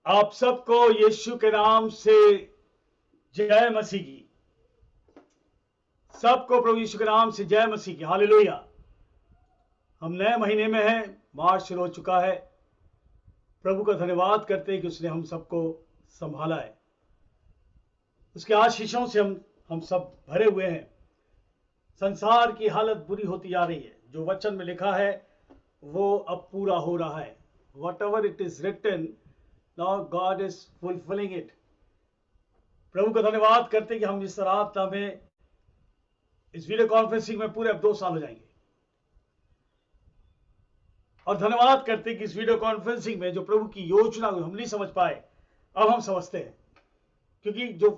आप सबको यीशु के नाम से जय मसीह की। सबको प्रभु यीशु के नाम से जय मसीह की। हालेलुया। हम नए महीने में हैं, मार्च शुरू हो चुका है। प्रभु का धन्यवाद करते हैं कि उसने हम सबको संभाला है। उसके आशीषों से हम सब भरे हुए हैं। संसार की हालत बुरी होती जा रही है। जो वचन में लिखा है वो अब पूरा हो रहा है। Whatever it is written, now God is fulfilling it. प्रभु का धन्यवाद करते हैं कि हम इस रात में इस वीडियो कॉन्फ्रेंसिंग में पूरे अब 2 साल हो जाएंगे। और धन्यवाद करते हैं कि इस वीडियो कॉन्फ्रेंसिंग में जो प्रभु की योजना हम नहीं समझ पाए, अब हम समझते हैं। क्योंकि जो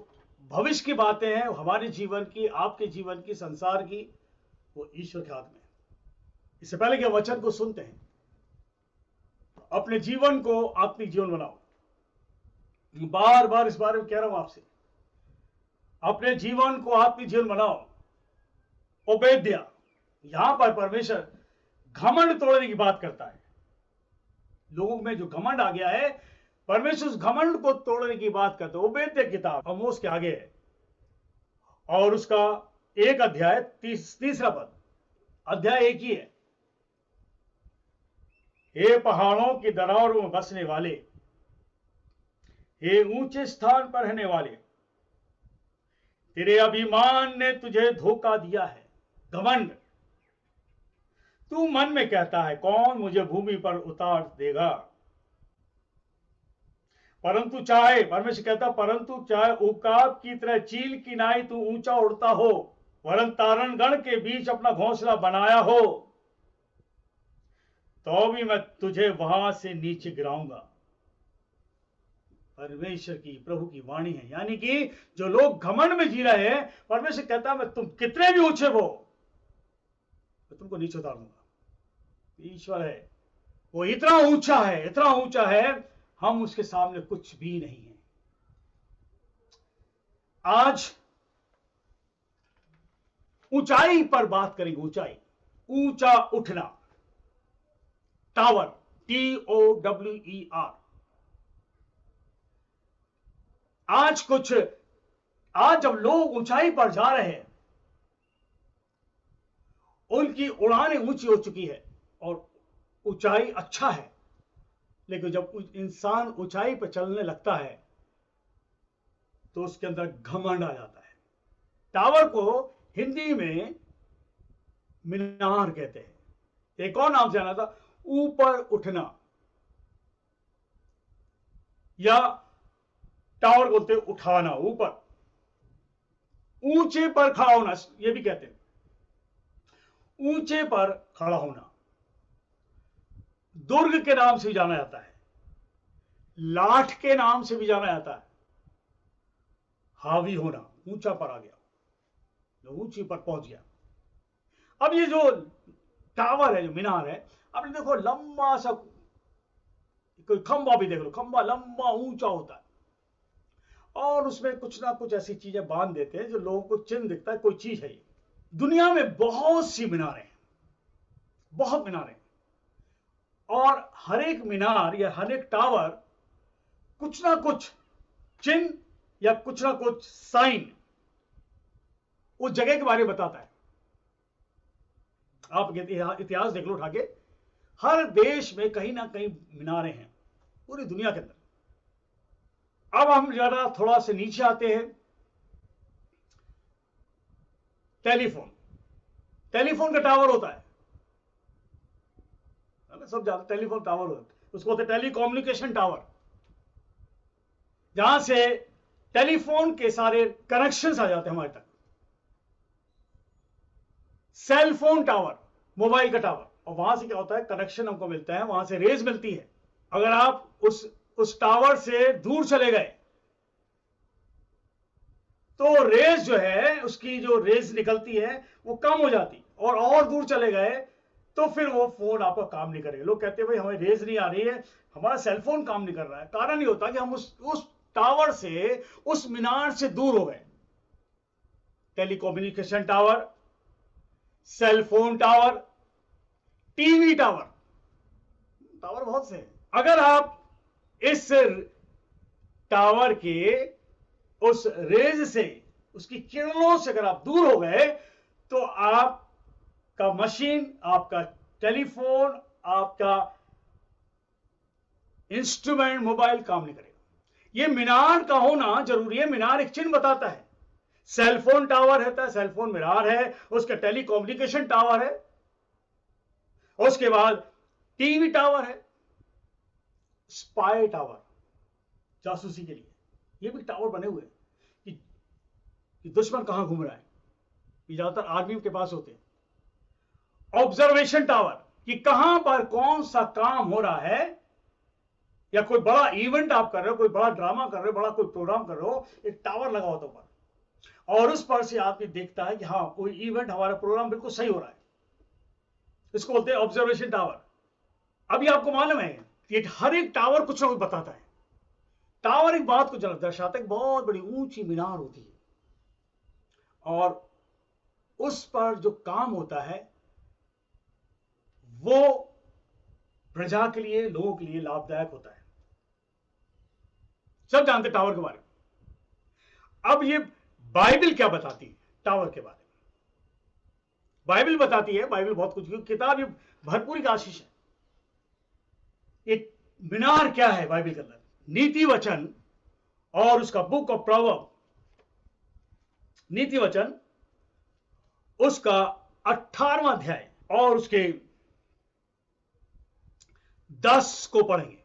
भविष्य की बातें हैं हमारे जीवन की, आपके जीवन की, संसार की, वो ईश्वर के हाथ में है। इससे पहले कि वचन को सुनते हैं, अपने जीवन को आत्मिक जीवन बनाओ। बार बार इस बारे में कह रहा हूं आपसे, अपने जीवन को आत्मिक जीवन बनाओ। ओबेद्या, यहां पर परमेश्वर घमंड तोड़ने की बात करता है। लोगों में जो घमंड आ गया है, परमेश्वर उस घमंड को तोड़ने की बात करता है। ओबेद्या किताब आमोस के आगे है और उसका 1 अध्याय 30 पद, अध्याय एक ही है। हे पहाड़ों की दरारों में बसने वाले, हे ऊंचे स्थान पर रहने वाले, तेरे अभिमान ने तुझे धोखा दिया है। घमंड, तू मन में कहता है कौन मुझे भूमि पर उतार देगा। परंतु चाहे, परमेश्वर कहता, परंतु चाहे उकाब की तरह चील की नाई तू ऊंचा उड़ता हो, वरन तारणगण के बीच अपना घोंसला बनाया हो, तो भी मैं तुझे वहां से नीचे गिराऊंगा। परमेश्वर की, प्रभु की वाणी है। यानी कि जो लोग घमंड में जी रहे हैं, परमेश्वर कहता है मैं तुम कितने भी ऊंचे हो, मैं तुमको नीचे उतार दूंगा। ईश्वर है, वो इतना ऊंचा है, इतना ऊंचा है, हम उसके सामने कुछ भी नहीं है। आज ऊंचाई पर बात करेंगे। ऊंचाई, ऊंचा उठना, टावर, TOWER। आज जब लोग ऊंचाई पर जा रहे हैं, उनकी उड़ानें ऊंची हो चुकी है और ऊंचाई अच्छा है। लेकिन जब इंसान ऊंचाई पर चलने लगता है तो उसके अंदर घमंड आ जाता है। टावर को हिंदी में मीनार कहते हैं। एक और नाम जाना था, ऊपर उठना, या टावर बोलते उठाना, ऊपर, ऊंचे पर खड़ा होना, यह भी कहते हैं। ऊंचे पर खड़ा होना, दुर्ग के नाम से भी जाना जाता है, लाठ के नाम से भी जाना जाता है। हावी होना, ऊंचा पर आ गया, ऊंची पर पहुंच गया। अब ये जो टावर है, जो मीनार है, आपने देखो लंबा सा, कोई खंबा भी देख लो, खंबा लंबा ऊंचा होता है और उसमें कुछ ना कुछ ऐसी चीजें बांध देते हैं जो लोगों को चिन्ह दिखता है कोई चीज है। ये दुनिया में बहुत सी मीनारें हैं, बहुत मीनारें, और हर एक मीनार या हर एक टावर कुछ ना कुछ चिन्ह या कुछ ना कुछ साइन उस जगह के बारे में बताता है। आप इतिहास देख लो उठा के, हर देश में कहीं ना कहीं मीनारें हैं, पूरी दुनिया के अंदर। अब हम जरा थोड़ा से नीचे आते हैं। टेलीफोन, टेलीफोन का टावर होता है, सब जानते, टेलीफोन टावर होता है, उसको होता है टेलीकम्युनिकेशन टावर, जहां से टेलीफोन के सारे कनेक्शंस आ जाते हैं हमारे तक। सेल फोन टावर, मोबाइल का टावर, और वहां से क्या होता है, कनेक्शन हमको मिलता है, वहां से रेज मिलती है। अगर आप उस टावर से दूर चले गए तो रेज जो है, उसकी जो रेज निकलती है वो कम हो जाती, और दूर चले गए तो फिर वो फोन आपका काम नहीं करेगा। लोग कहते हैं भाई हमें रेज नहीं आ रही है, हमारा सेलफोन काम नहीं कर रहा है। कारण ये होता कि हम उस टावर से, उस मीनार से दूर हो गए। Telecommunication tower, cellphone tower, TV tower, tower बहुत से हैं। अगर आप इस टावर के उस रेज से, उसकी किरणों से अगर आप दूर हो गए तो आपका मशीन, आपका टेलीफोन, आपका इंस्ट्रूमेंट, मोबाइल काम नहीं करेगा। ये मीनार का होना जरूरी है। मीनार एक चिन्ह बताता है। सेलफोन टावर रहता है, सेलफोन मीनार है, उसका टेलीकम्युनिकेशन टावर है, उसके बाद टीवी टावर है, स्पाई टावर जासूसी के लिए, ये भी टावर बने हुए हैं कि दुश्मन कहां घूम रहा है। ये ज्यादातर आर्मी के पास होते हैं। ऑब्जर्वेशन टावर कि कहां पर कौन सा काम हो रहा है, या कोई बड़ा इवेंट आप कर रहे हो, कोई बड़ा ड्रामा कर रहे हो, बड़ा कोई प्रोग्राम कर रहे हो, एक टावर लगा होता ऊपर और उस पर से आदमी देखता है कि हाँ कोई इवेंट, हमारा प्रोग्राम बिल्कुल सही हो रहा है। इसको बोलते हैं ऑब्जर्वेशन टावर। अभी आपको मालूम है कि हर एक टावर कुछ ना कुछ बताता है। टावर एक बात को दर्शाता है, बहुत बड़ी ऊंची मीनार होती है और उस पर जो काम होता है वो प्रजा के लिए, लोगों के लिए लाभदायक होता है। सब जानते टावर के बारे में। अब ये बाइबल क्या बताती है टावर के बारे में? बाइबल बताती है, बाइबल बहुत कुछ, किताब ये भरपूर की आशीष है। एक मीनार क्या है बाइबल के अंदर? नीति वचन और उसका बुक ऑफ प्रोवर्ब, नीति वचन उसका 18वां अध्याय और उसके 10 को पढ़ेंगे।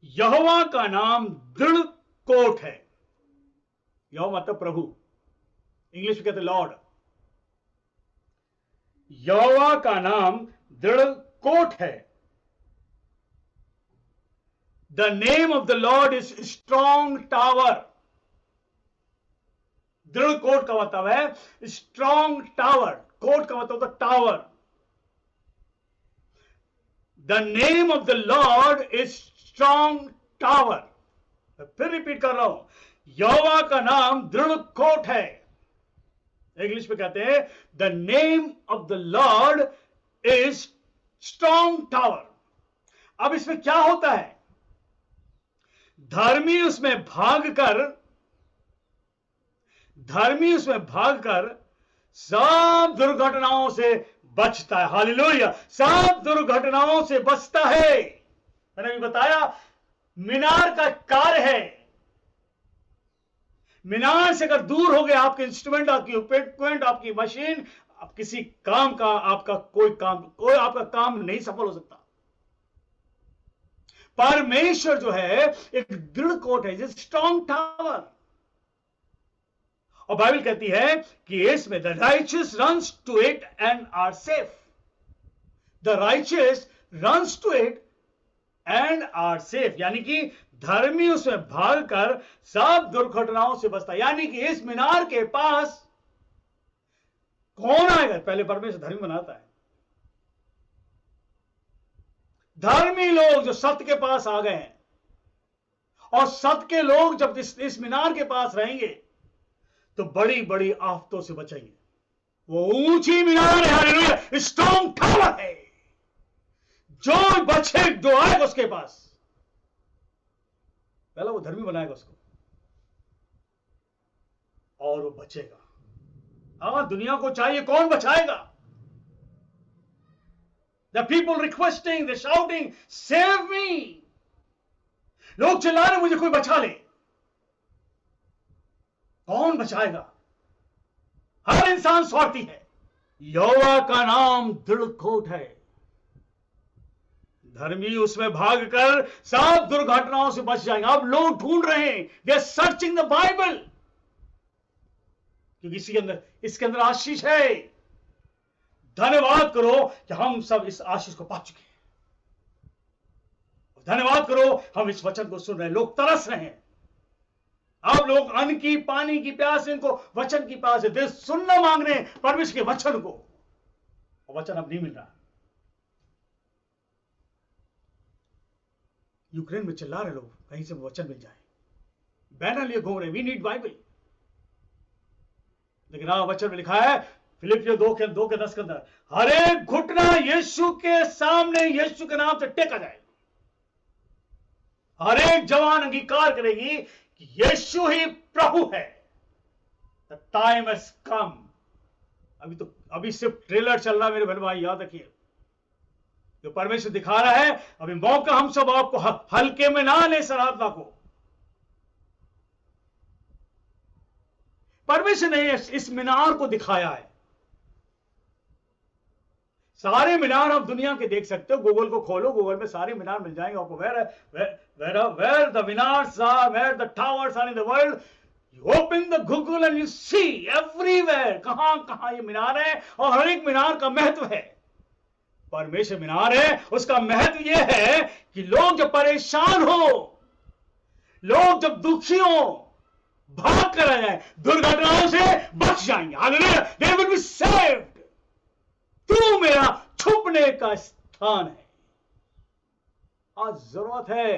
यहोवा का नाम दृढ़ कोट है। यहोवा मतलब प्रभु, इंग्लिश में कहते लॉर्ड। यहोवा का नाम दृढ़ कोट है। The name of the Lord is strong tower. दृढ़ कोट का मतलब है स्ट्रॉन्ग टावर। कोट का मतलब होता tower. The name of the Lord is strong tower. फिर रिपीट कर रहा हूं, यहोवा का नाम दृढ़ कोट है। इंग्लिश में कहते हैं the name of the Lord is strong tower. अब इसमें क्या होता है? धर्मी उसमें भागकर सब दुर्घटनाओं से बचता है। हालेलुया! सब दुर्घटनाओं से बचता है। मैंने भी बताया मीनार का कार्य है। मीनार से अगर दूर हो गए आपके इंस्ट्रूमेंट, आपकी इक्विपमेंट, आपकी मशीन, आप किसी काम का, आपका कोई आपका काम नहीं सफल हो सकता। परमेश्वर जो है एक दृढ़ कोट है, स्ट्रॉन्ग टावर। और बाइबल कहती है कि इसमें the righteous runs to it and are safe. The righteous runs to it and are safe, यानी कि धर्मी उसमें भागकर सब दुर्घटनाओं से बचता है। यानी कि इस मीनार के पास कौन आएगा? पहले परमेश्वर धर्मी बनाता है। धर्मी लोग जो सत्य के पास आ गए हैं, और सत्य के लोग जब इस मीनार के पास रहेंगे तो बड़ी बड़ी आफतों से बचेंगे। वो ऊंची मीनार है, हालेलुया, स्ट्रॉन्ग टावर है। जो बचे, जो आएगा उसके पास, पहला वो धर्मी बनाएगा उसको और वो बचेगा। हाँ, दुनिया को चाहिए, कौन बचाएगा? The people requesting, they're shouting, save me. लोग चिल्ला रहे मुझे कोई बचा ले। कौन बचाएगा? हर इंसान स्वार्थी है। यहोवा का नाम दृढ़ कोट है। धर्मी उसमें भागकर सब दुर्घटनाओं से बच जाएंगे। अब लोग ढूंढ रहे हैं, they are searching the Bible, क्योंकि इसके अंदर आशीष है। धन्यवाद करो कि हम सब इस आशीष को पा चुके हैं। धन्यवाद करो हम इस वचन को सुन रहे हैं। लोग तरस रहे हैं। अब लोग अन्न की, पानी की प्यास, इनको वचन की प्यास है। दिल सुनना मांग रहे हैं परमेश्वर के वचन को, और वचन अब नहीं मिल रहा। यूक्रेन में चिल्ला रहे लोग, कहीं से वचन मिल जाए। बैनर लिए घूम रहे, वी नीड बाइबल। लेकिन वचन में लिखा है फिलिपियों 2:10 के अंदर, हर एक घुटना यीशु के सामने, यीशु के नाम से टेका जाए। हर एक जवान अंगीकार करेगी कि यीशु ही प्रभु है। The time has come. अभी सिर्फ ट्रेलर चल रहा है मेरे बहन भाई, याद रखिए। जो परमेश्वर दिखा रहा है, अभी मौका हम सब आपको हल्के में ना ले इस आराधना को। परमेश्वर ने इस मीनार को दिखाया है। सारे मीनार आप दुनिया के देख सकते हो, गूगल को खोलो, गूगल में सारे मीनार मिल जाएंगे आपको। Where the minars are, where the towers are in the world, you open the Google and you see everywhere, कहां कहां ये मीनार है और हर एक मीनार का महत्व है। परमेश्वर मीनार है, उसका महत्व यह है कि लोग जब परेशान हो, लोग जब दुखी हो, भाग कर आ जाए, दुर्घटनाओं से बच जाएंगे। Hallelujah, they will be saved. तू मेरा छुपने का स्थान है। आज जरूरत है,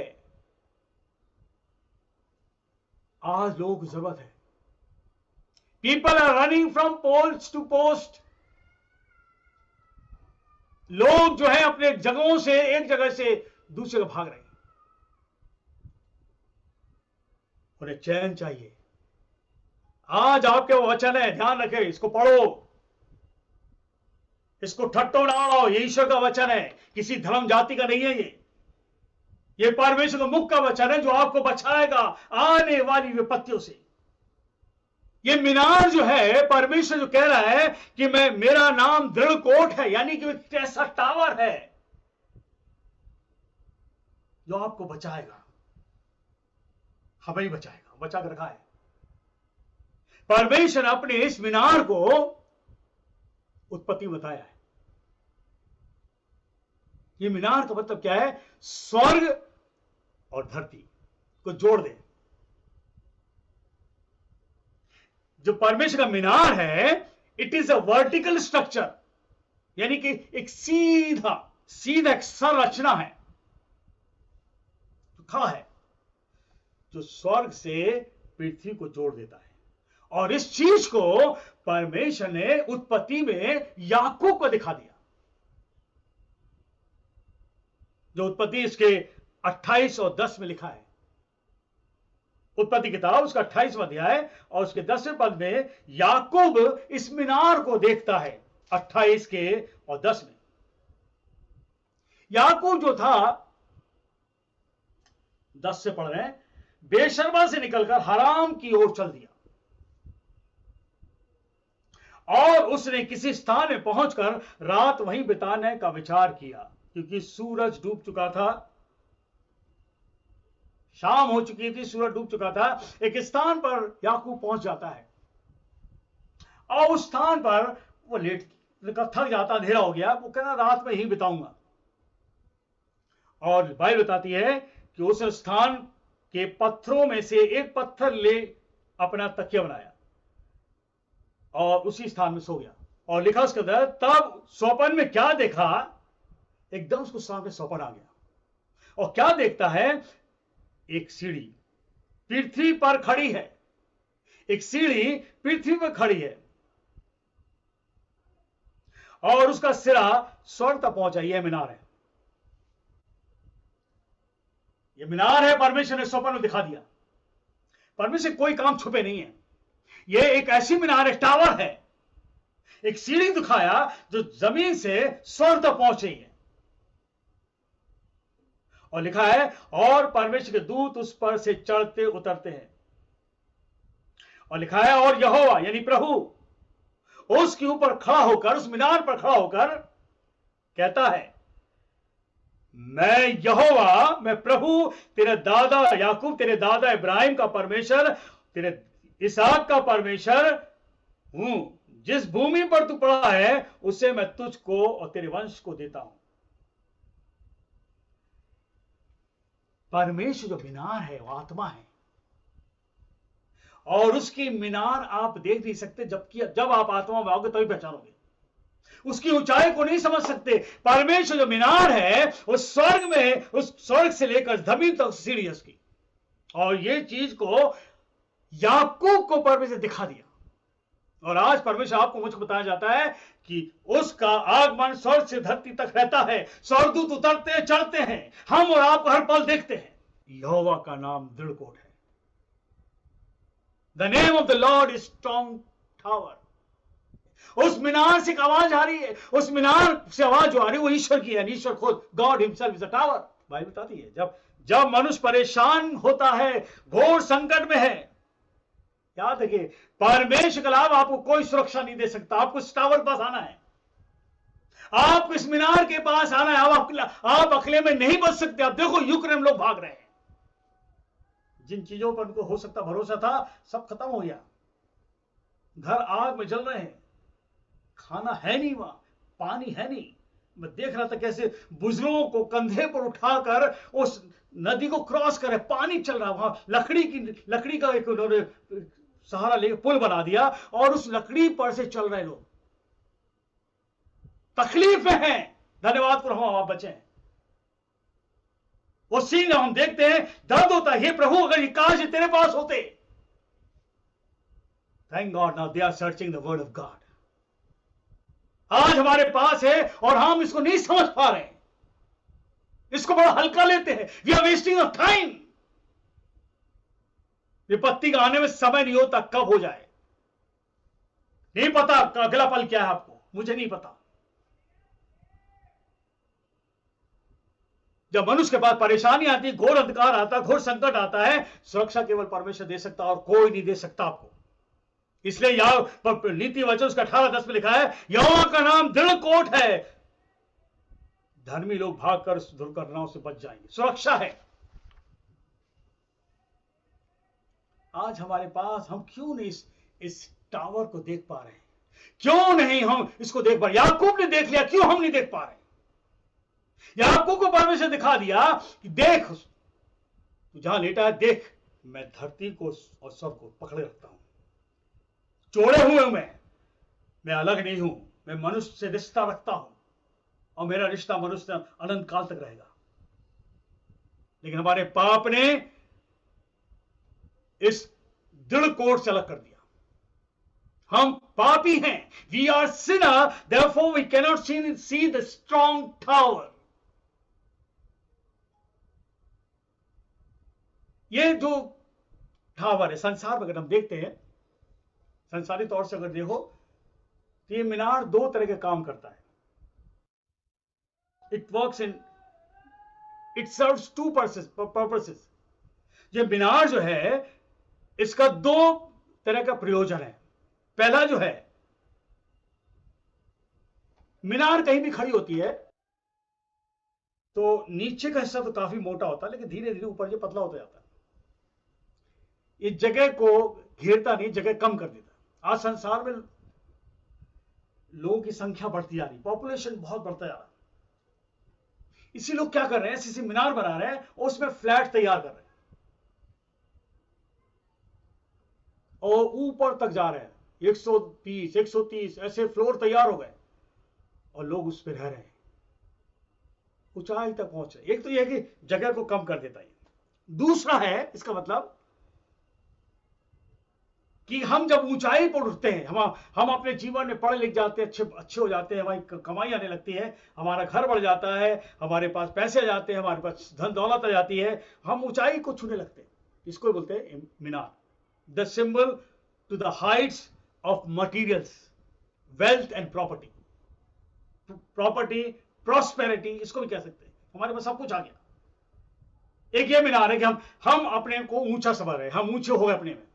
आज लोगों की जरूरत है। People are running from post to post. लोग जो है अपने जगहों से, एक जगह से दूसरी जगह भाग रहे हैं। उन्हें चैन चाहिए। आज आपके वो वचन है, ध्यान रखें, इसको पढ़ो, इसको ठट्टो ना उड़ाओ। ये ईश्वर का वचन है, किसी धर्म जाति का नहीं है। ये परमेश्वर का मुख का वचन है जो आपको बचाएगा आने वाली विपत्तियों से। ये मीनार जो है, परमेश्वर जो कह रहा है कि मेरा नाम दृढ़ कोट है, यानी कि एक ऐसा टावर है जो आपको बचाएगा, हमें बचाएगा, बचा कर रखा है। परमेश्वर ने अपने इस मीनार को उत्पत्ति बताया है। ये मीनार का मतलब क्या है? स्वर्ग और धरती को जोड़ दे। जो परमेश्वर का मीनार है, it is a vertical structure, यानी कि एक सीधा एक संरचना है, तो खड़ा है, जो स्वर्ग से पृथ्वी को जोड़ देता है। और इस चीज को परमेश्वर ने उत्पत्ति में याकूब को दिखा दिया। जो उत्पत्ति इसके 28 और 10 में लिखा है। उत्पत्ति किताब उसका 28वां अध्याय और उसके 10वें पद में याकूब इस मीनार को देखता है। 28 के और 10 में याकूब जो था, 10 से पढ़ रहे हैं, बेशर्मा से निकलकर हराम की ओर चल दिया और उसने किसी स्थान में पहुंचकर रात वहीं बिताने का विचार किया, क्योंकि सूरज डूब चुका था, शाम हो चुकी थी, सूरज डूब चुका था। एक स्थान पर याकूब पहुंच जाता है और उस स्थान पर वो थक जाता, अंधेरा हो गया। वो कहना रात में ही बिताऊंगा। और बाइबल बताती है कि उस स्थान के पत्थरों में से एक पत्थर ले अपना तकिया बनाया और उसी स्थान में सो गया। और लिखा उसके अंदर, तब स्वप्न में क्या देखा, एकदम उसको सामने स्वप्न आ गया। और क्या देखता है? एक सीढ़ी पृथ्वी पर खड़ी है। एक सीढ़ी पृथ्वी पर खड़ी है और उसका सिरा स्वर्ग तक पहुंचा। यह मीनार है, यह मीनार है। परमेश्वर ने स्वप्न में दिखा दिया। परमेश्वर कोई काम छुपे नहीं है। यह एक ऐसी मीनार है, टावर है, एक सीढ़ी दिखाया जो जमीन से स्वर्ग तक पहुंच रही है। और लिखा है, और परमेश्वर के दूत उस पर से चढ़ते उतरते हैं। और लिखा है, और यहोवा यानी प्रभु उसके ऊपर खड़ा होकर, उस मीनार पर खड़ा होकर कहता है, मैं यहोवा, मैं प्रभु, तेरे दादा याकूब, तेरे दादा इब्राहिम का परमेश्वर, तेरे इसहाक का परमेश्वर हूं। जिस भूमि पर तू पड़ा है उसे मैं तुझको और तेरे वंश को देता हूं। परमेश्वर जो मीनार है वो आत्मा है और उसकी मीनार आप देख नहीं सकते, जबकि जब आप आत्मा में आओगे तभी पहचानोगे। उसकी ऊंचाई को नहीं समझ सकते। परमेश्वर जो मीनार है वो स्वर्ग में, उस स्वर्ग से लेकर जमीन तक सीढ़ी है उसकी। और ये चीज को याकूब को परमेश्वर दिखा दिया। और आज परमेश्वर आपको मुझको बताया जाता है कि उसका आगमन स्वर्ग से धरती तक रहता है। स्वर्गदूत उतरते चढ़ते हैं, हम और आप हर पल देखते हैं। यहोवा का नाम दृढ़ कोट है। The name of the Lord is strong tower. उस मीनार से एक आवाज आ रही है, उस मीनार से आवाज जो आ रही है वो ईश्वर की है। ईश्वर खुद, God himself is a tower. Bible बताती है जब मनुष्य परेशान होता है, घोर संकट में है, याद रखिए परमेश्वर के अलावा आपको कोई सुरक्षा नहीं दे सकता। आपको इस टावर के पास आना है, आपको इस मीनार के पास आना है। आप अकेले में नहीं बच सकते। आप देखो यूक्रेन लोग भाग रहे हैं, जिन चीजों पर उनको हो सकता भरोसा था सब खत्म हो गया। घर आग में जल रहे हैं, खाना है नहीं, वहां पानी है नहीं। मैं देख रहा था कैसे बुजुर्गों को कंधे पर उठाकर उस नदी को क्रॉस करे, पानी चल रहा, वहां लकड़ी का एक उन्होंने सहारा लेकर पुल बना दिया और उस लकड़ी पर से चल रहे लोग। तकलीफ में हैं, धन्यवाद पर हम आप बचे हैं। वो सीन हम देखते हैं, दर्द होता है। हे प्रभु, अगर ये काश तेरे पास होते। Thank God now they are searching the word of God. आज हमारे पास है और हम इसको नहीं समझ पा रहे हैं, इसको बड़ा हल्का लेते हैं। We are wasting of time. विपत्ति का आने में समय नहीं होता, कब हो जाए नहीं पता। अगला पल क्या है आपको, मुझे नहीं पता। जब मनुष्य के पास परेशानी आती है, घोर अंधकार आता है, घोर संकट आता है, सुरक्षा केवल परमेश्वर दे सकता और कोई नहीं दे सकता आपको। इसलिए नीति वचन उसका 18:10 में लिखा है, यहोवा का नाम दृढ़ कोट है, धर्मी लोग भागकर दुर्घटनाओं से बच जाएंगे। सुरक्षा है। आज हमारे पास, हम क्यों नहीं इस टावर को देख पा रहे हैं? क्यों नहीं हम इसको देख पा रहे? याकूब ने देख लिया, क्यों हम नहीं देख पा रहे? याकूब को परमेश्वर दिखा दिया कि देख, तू जहां लेटा है देख, मैं धरती को और स्वर्ग को पकड़े रखता हूं, जोड़े हुए हूं मैं अलग नहीं हूं। मैं मनुष्य से रिश्ता रखता हूं और मेरा रिश्ता मनुष्य से अनंत काल तक रहेगा। लेकिन हमारे पाप ने इस दृढ़ कोट से अलग कर दिया। हम पापी हैं, we are sinner, therefore we can not see the strong tower. ये जो टावर है संसार में, अगर हम देखते हैं संसारी तौर से अगर देखो तो ये मीनार दो तरह के काम करता है। It serves to purposes. ये मीनार जो है इसका दो तरह का प्रयोजन है। पहला जो है, मीनार कहीं भी खड़ी होती है तो नीचे का हिस्सा तो काफी मोटा होता है, लेकिन धीरे धीरे ऊपर ये पतला होता जाता है। इस जगह को घेरता नहीं, जगह कम कर देता। आज संसार में लोगों की संख्या बढ़ती जा रही, पॉपुलेशन बहुत बढ़ता जा रहा है। इसी लोग क्या कर रहे हैं, ऐसे मीनार बना रहे हैं और उसमें फ्लैट तैयार कर रहे हैं और ऊपर तक जा रहे हैं। 120, 130 ऐसे फ्लोर तैयार हो गए और लोग उस पर रह रहे हैं, ऊंचाई तक पहुंच रहे। एक तो यह कि जगह को कम कर देता है। दूसरा है, इसका मतलब कि हम जब ऊंचाई पर उठते हैं, हम अपने जीवन में पढ़े लिख जाते हैं, अच्छे हो जाते हैं, हमारी कमाई आने लगती है, हमारा घर बढ़ जाता है, हमारे पास पैसे आ जाते हैं, हमारे पास धन दौलत आ जाती है, हम ऊंचाई को छूने लगते हैं। इसको बोलते हैं मीनार, the symbol to the heights of materials, wealth and property, prosperity, इसको भी कह सकते हैं। हमारे पास सब कुछ आ गया। एक ये मीनार है कि हम अपने को ऊंचा समझ रहे हैं, हम ऊंचे हो गए अपने में।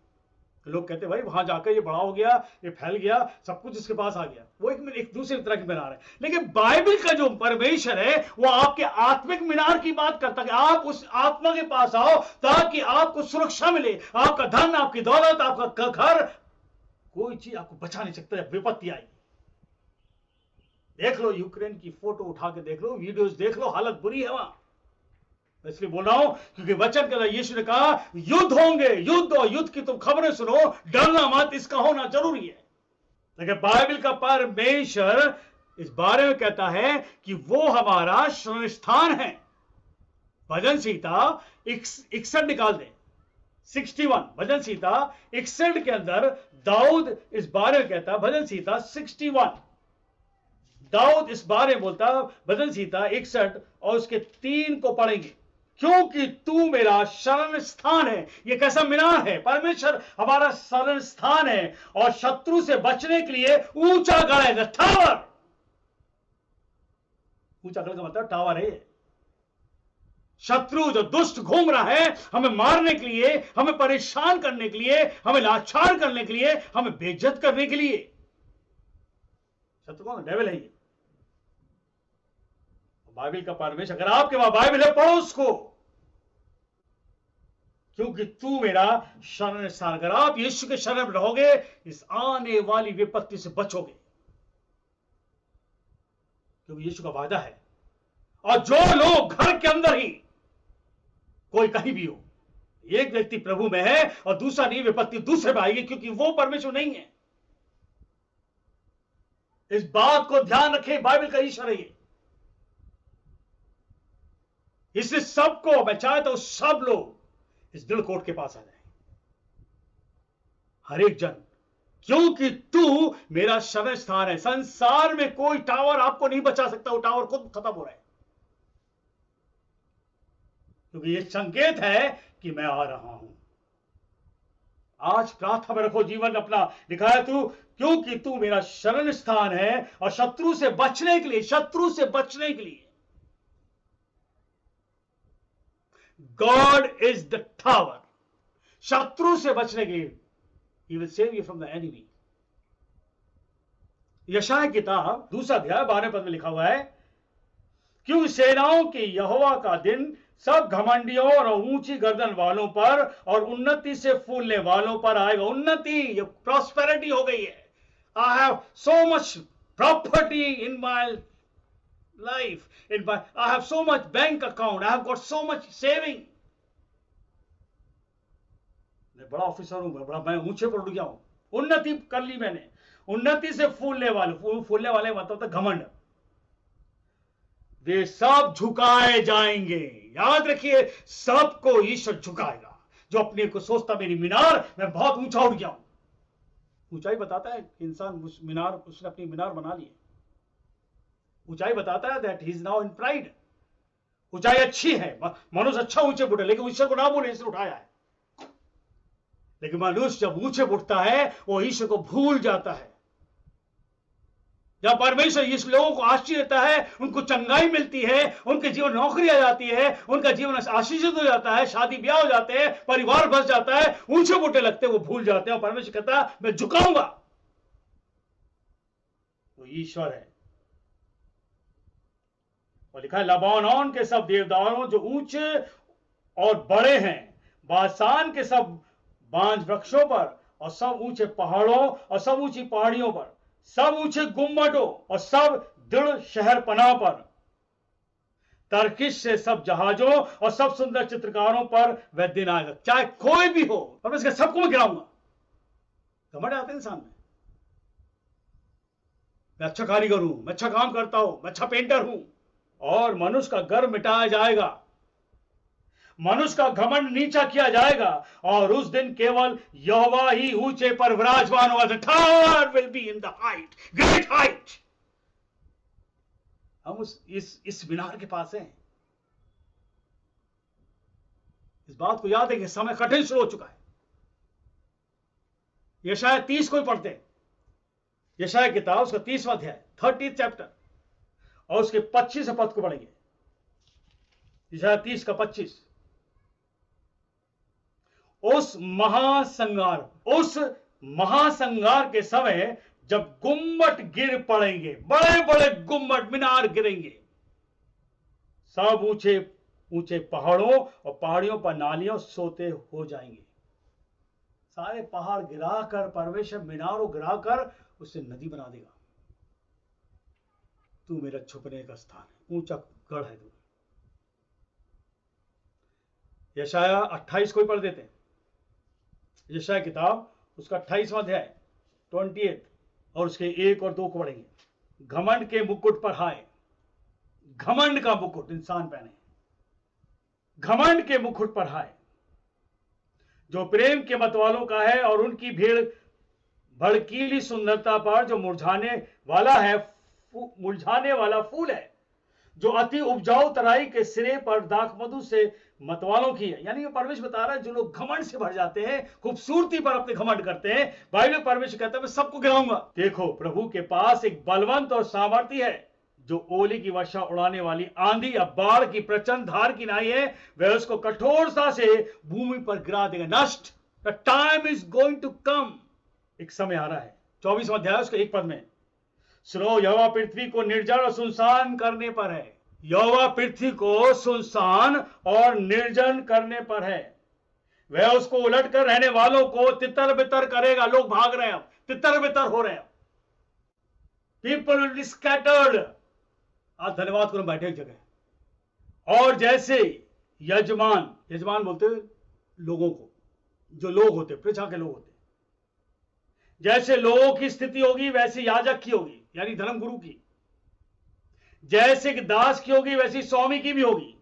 लोग कहते हैं भाई वहां जाकर ये बड़ा हो गया, ये फैल गया, सब कुछ इसके पास आ गया। वो एक दूसरी तरह की मीनार है। लेकिन बाइबल का जो परमेश्वर है वो आपके आत्मिक मीनार की बात करता है कि आप उस आत्मा के पास आओ ताकि आपको सुरक्षा मिले। आपका धन, आपकी दौलत, आपका घर, कोई चीज आपको बचा नहीं सकता जब विपत्ति आएगी। देख लो यूक्रेन की फोटो उठा के देख लो, वीडियोस देख लो, हालत बुरी है वहां। इसलिए बोल रहा हूं क्योंकि वचन के अंदर यीशु ने कहा युद्ध होंगे, युद्ध, और युद्ध की तुम खबरें सुनो, डरना मत, इसका होना जरूरी है। लेकिन बाइबल का परमेश्वर इस बारे में कहता है कि वो हमारा शरण स्थान है। भजन संहिता 61 निकाल दे, 61, भजन संहिता 61 के अंदर दाऊद इस बारे में कहता है, भजन संहिता 61, दाऊद इस बारे में बोलता, भजन संहिता 61 और उसके 3 को पढ़ेंगे। क्योंकि तू मेरा शरण स्थान है। ये कैसा मीनार है? परमेश्वर हमारा शरण स्थान है और शत्रु से बचने के लिए ऊंचा गढ़ है, द टावर। ऊंचा गढ़ का मतलब टावर है। शत्रु जो दुष्ट घूम रहा है हमें मारने के लिए, हमें परेशान करने के लिए, हमें लाचार करने के लिए, हमें बेइज्जत करने के लिए। शत्रु कौन? डेविल है ये। बाइबल का परमेश्वर, अगर आपके वहां बाइबल है पढ़ो उसको। क्योंकि तू मेरा शरण स्थान, अगर आप यीशु के शरण में रहोगे इस आने वाली विपत्ति से बचोगे, क्योंकि यीशु का वादा है। और जो लोग घर के अंदर ही, कोई कहीं भी हो, एक व्यक्ति प्रभु में है और दूसरा नहीं, विपत्ति दूसरे में आएगी, क्योंकि वो परमेश्वर नहीं है। इस बात को ध्यान रखें, बाइबल का ईश्वर है ये। इसलिए सबको मैं चाहता हूं सब लोग इस दृढ़ कोट के पास आ जाए, हर एक जन, क्योंकि तू मेरा शरण स्थान है। संसार में कोई टावर आपको नहीं बचा सकता, वो टावर खुद खत्म हो रहा है, क्योंकि ये संकेत है कि मैं आ रहा हूं। आज प्रार्थना में रखो, जीवन अपना दिखाया तू, क्योंकि तू मेरा शरण स्थान है और शत्रु से बचने के लिए, शत्रु से बचने के लिए गॉड इज द टावर। शत्रु से बचने के लिए He will save you from the enemy। यशाया किताब 2 अध्याय 12 पद में लिखा हुआ है, क्यों सेनाओं के यहोवा का दिन सब घमंडियों और ऊंची गर्दन वालों पर और उन्नति से फूलने वालों पर आएगा। उन्नति, प्रॉस्पेरिटी हो गई है। I have so much property in my life, I have so much bank account, I have got so much saving। मैं बड़ा ऑफिसर हूं, मैं ऊंचे पर उठ गया हूं, उन्नति कर ली मैंने। उन्नति से फूलने वाले मतलब था घमंड। वे सब झुकाए जाएंगे। याद रखिए, सबको ईश्वर झुकाएगा। जो अपने को सोचता मेरी मीनार, मैं बहुत ऊंचा उठ गया हूं। ऊंचाई बताता है इंसान, उस मीनार, उसने अपनी मीनार बना ली। ऊंचाई बताता है that he is now in pride. ऊंचाई अच्छी है, मनुष्य अच्छा ऊंचे उठे, लेकिन ईश्वर को ना बोले इसने उठाया है। लेकिन मनुष्य जब ऊंचे उठता है वो ईश्वर को भूल जाता है। जब परमेश्वर इस लोगों को आशीष देता है, उनको चंगाई मिलती है, उनके जीवन नौकरी आ जाती है, उनका जीवन आशीषित हो जाता है, शादी ब्याह हो जाते हैं, परिवार बस जाता है, ऊंचे उठे लगते हैं, वो भूल जाते हैं और परमेश्वर कहता है मैं झुकाऊंगा। वो ईश्वर है। और लिखा है, लबानोन के सब देवदारों जो ऊंचे और बड़े हैं, बासान के सब बांज वृक्षों पर और सब ऊंचे पहाड़ों और सब ऊंची पहाड़ियों पर, सब ऊंचे गुम्बदों और सब दृढ़ शहर पनाह पर, तर्कीश से सब जहाजों और सब सुंदर चित्रकारों पर वह दिन आएगा। चाहे कोई भी हो, और मैं सबको मैं गिराऊंगा। घमंड आता है इंसान में, मैं अच्छा कारीगर हूं, मैं अच्छा काम करता हूं, मैं अच्छा पेंटर हूं, और मनुष्य का गर्व मिटाया जाएगा, मनुष्य का घमंड नीचा किया जाएगा, और उस दिन केवल यहोवा ही ऊंचे पर विराजमान होगा। The tower will be in the height, great height। हम इस मीनार के पास हैं। इस बात को याद है कि समय कठिन शुरू हो चुका है। यशाया 30 को ही पढ़ते हैं। यशाया किताब उसका 30वां अध्याय, 30th चैप्टर, और उसके 25 पद को पढ़ेंगे। यशाया 30 का 25। उस महासंगार के समय जब गुम्मट गिर पड़ेंगे, बड़े बड़े गुम्मट मीनार गिरेंगे, सब ऊंचे ऊंचे पहाड़ों और पहाड़ियों पर नालियों सोते हो जाएंगे। सारे पहाड़ गिराकर परमेश्वर मीनारों गिराकर उसे नदी बना देगा। तू मेरा छुपने का स्थान है, ऊंचा गढ़ है तू। यशाया 28 को ही पढ़ देते हैं। यशाया किताब उसका 28वां अध्याय 28 और उसके 1 और 2 को पढ़ेंगे। घमंड के मुकुट पर हाय। घमंड का मुकुट इंसान पहने, घमंड के मुकुट पर हाय, जो प्रेम के मतवालों का है, और उनकी भीड़ भड़कीली सुंदरता पर जो मुरझाने वाला फूल है, जो अति उपजाऊ तराई के सिरे पर दाखमधु से मतवालों की है। यानी परमेश्वर बता रहा है जो लोग घमंड से भर जाते हैं, खूबसूरती पर अपने घमंड करते हैं, बाइबल परमेश्वर कहता है मैं सबको गिराऊंगा। देखो प्रभु के पास एक बलवंत और सामर्थ्य है जो ओली की वर्षा उड़ाने वाली आंधी या बाढ़ की प्रचंड धार की नाई है, वह उसको कठोरता से भूमि पर गिरा देगा, नष्ट। The time is going to come, एक समय आ रहा है। 24वां अध्याय उसके 1 पद में, सुनो यहोवा पृथ्वी को निर्जन और सुनसान करने पर है। यहोवा पृथ्वी को सुनसान और निर्जन करने पर है, वह उसको उलट कर रहने वालों को तितर बितर करेगा। लोग भाग रहे हैं, अब तितर बितर हो रहे हैं, पीपल विल बी स्कैटर्ड। आज धन्यवाद करो बैठे एक जगह। और जैसे यजमान बोलते लोगों को, जो लोग होते प्रजा के लोग होते, जैसे लोगों की स्थिति होगी वैसे याजक की होगी, यानी धर्मगुरु की। जैसे कि दास की होगी वैसी स्वामी की भी होगी,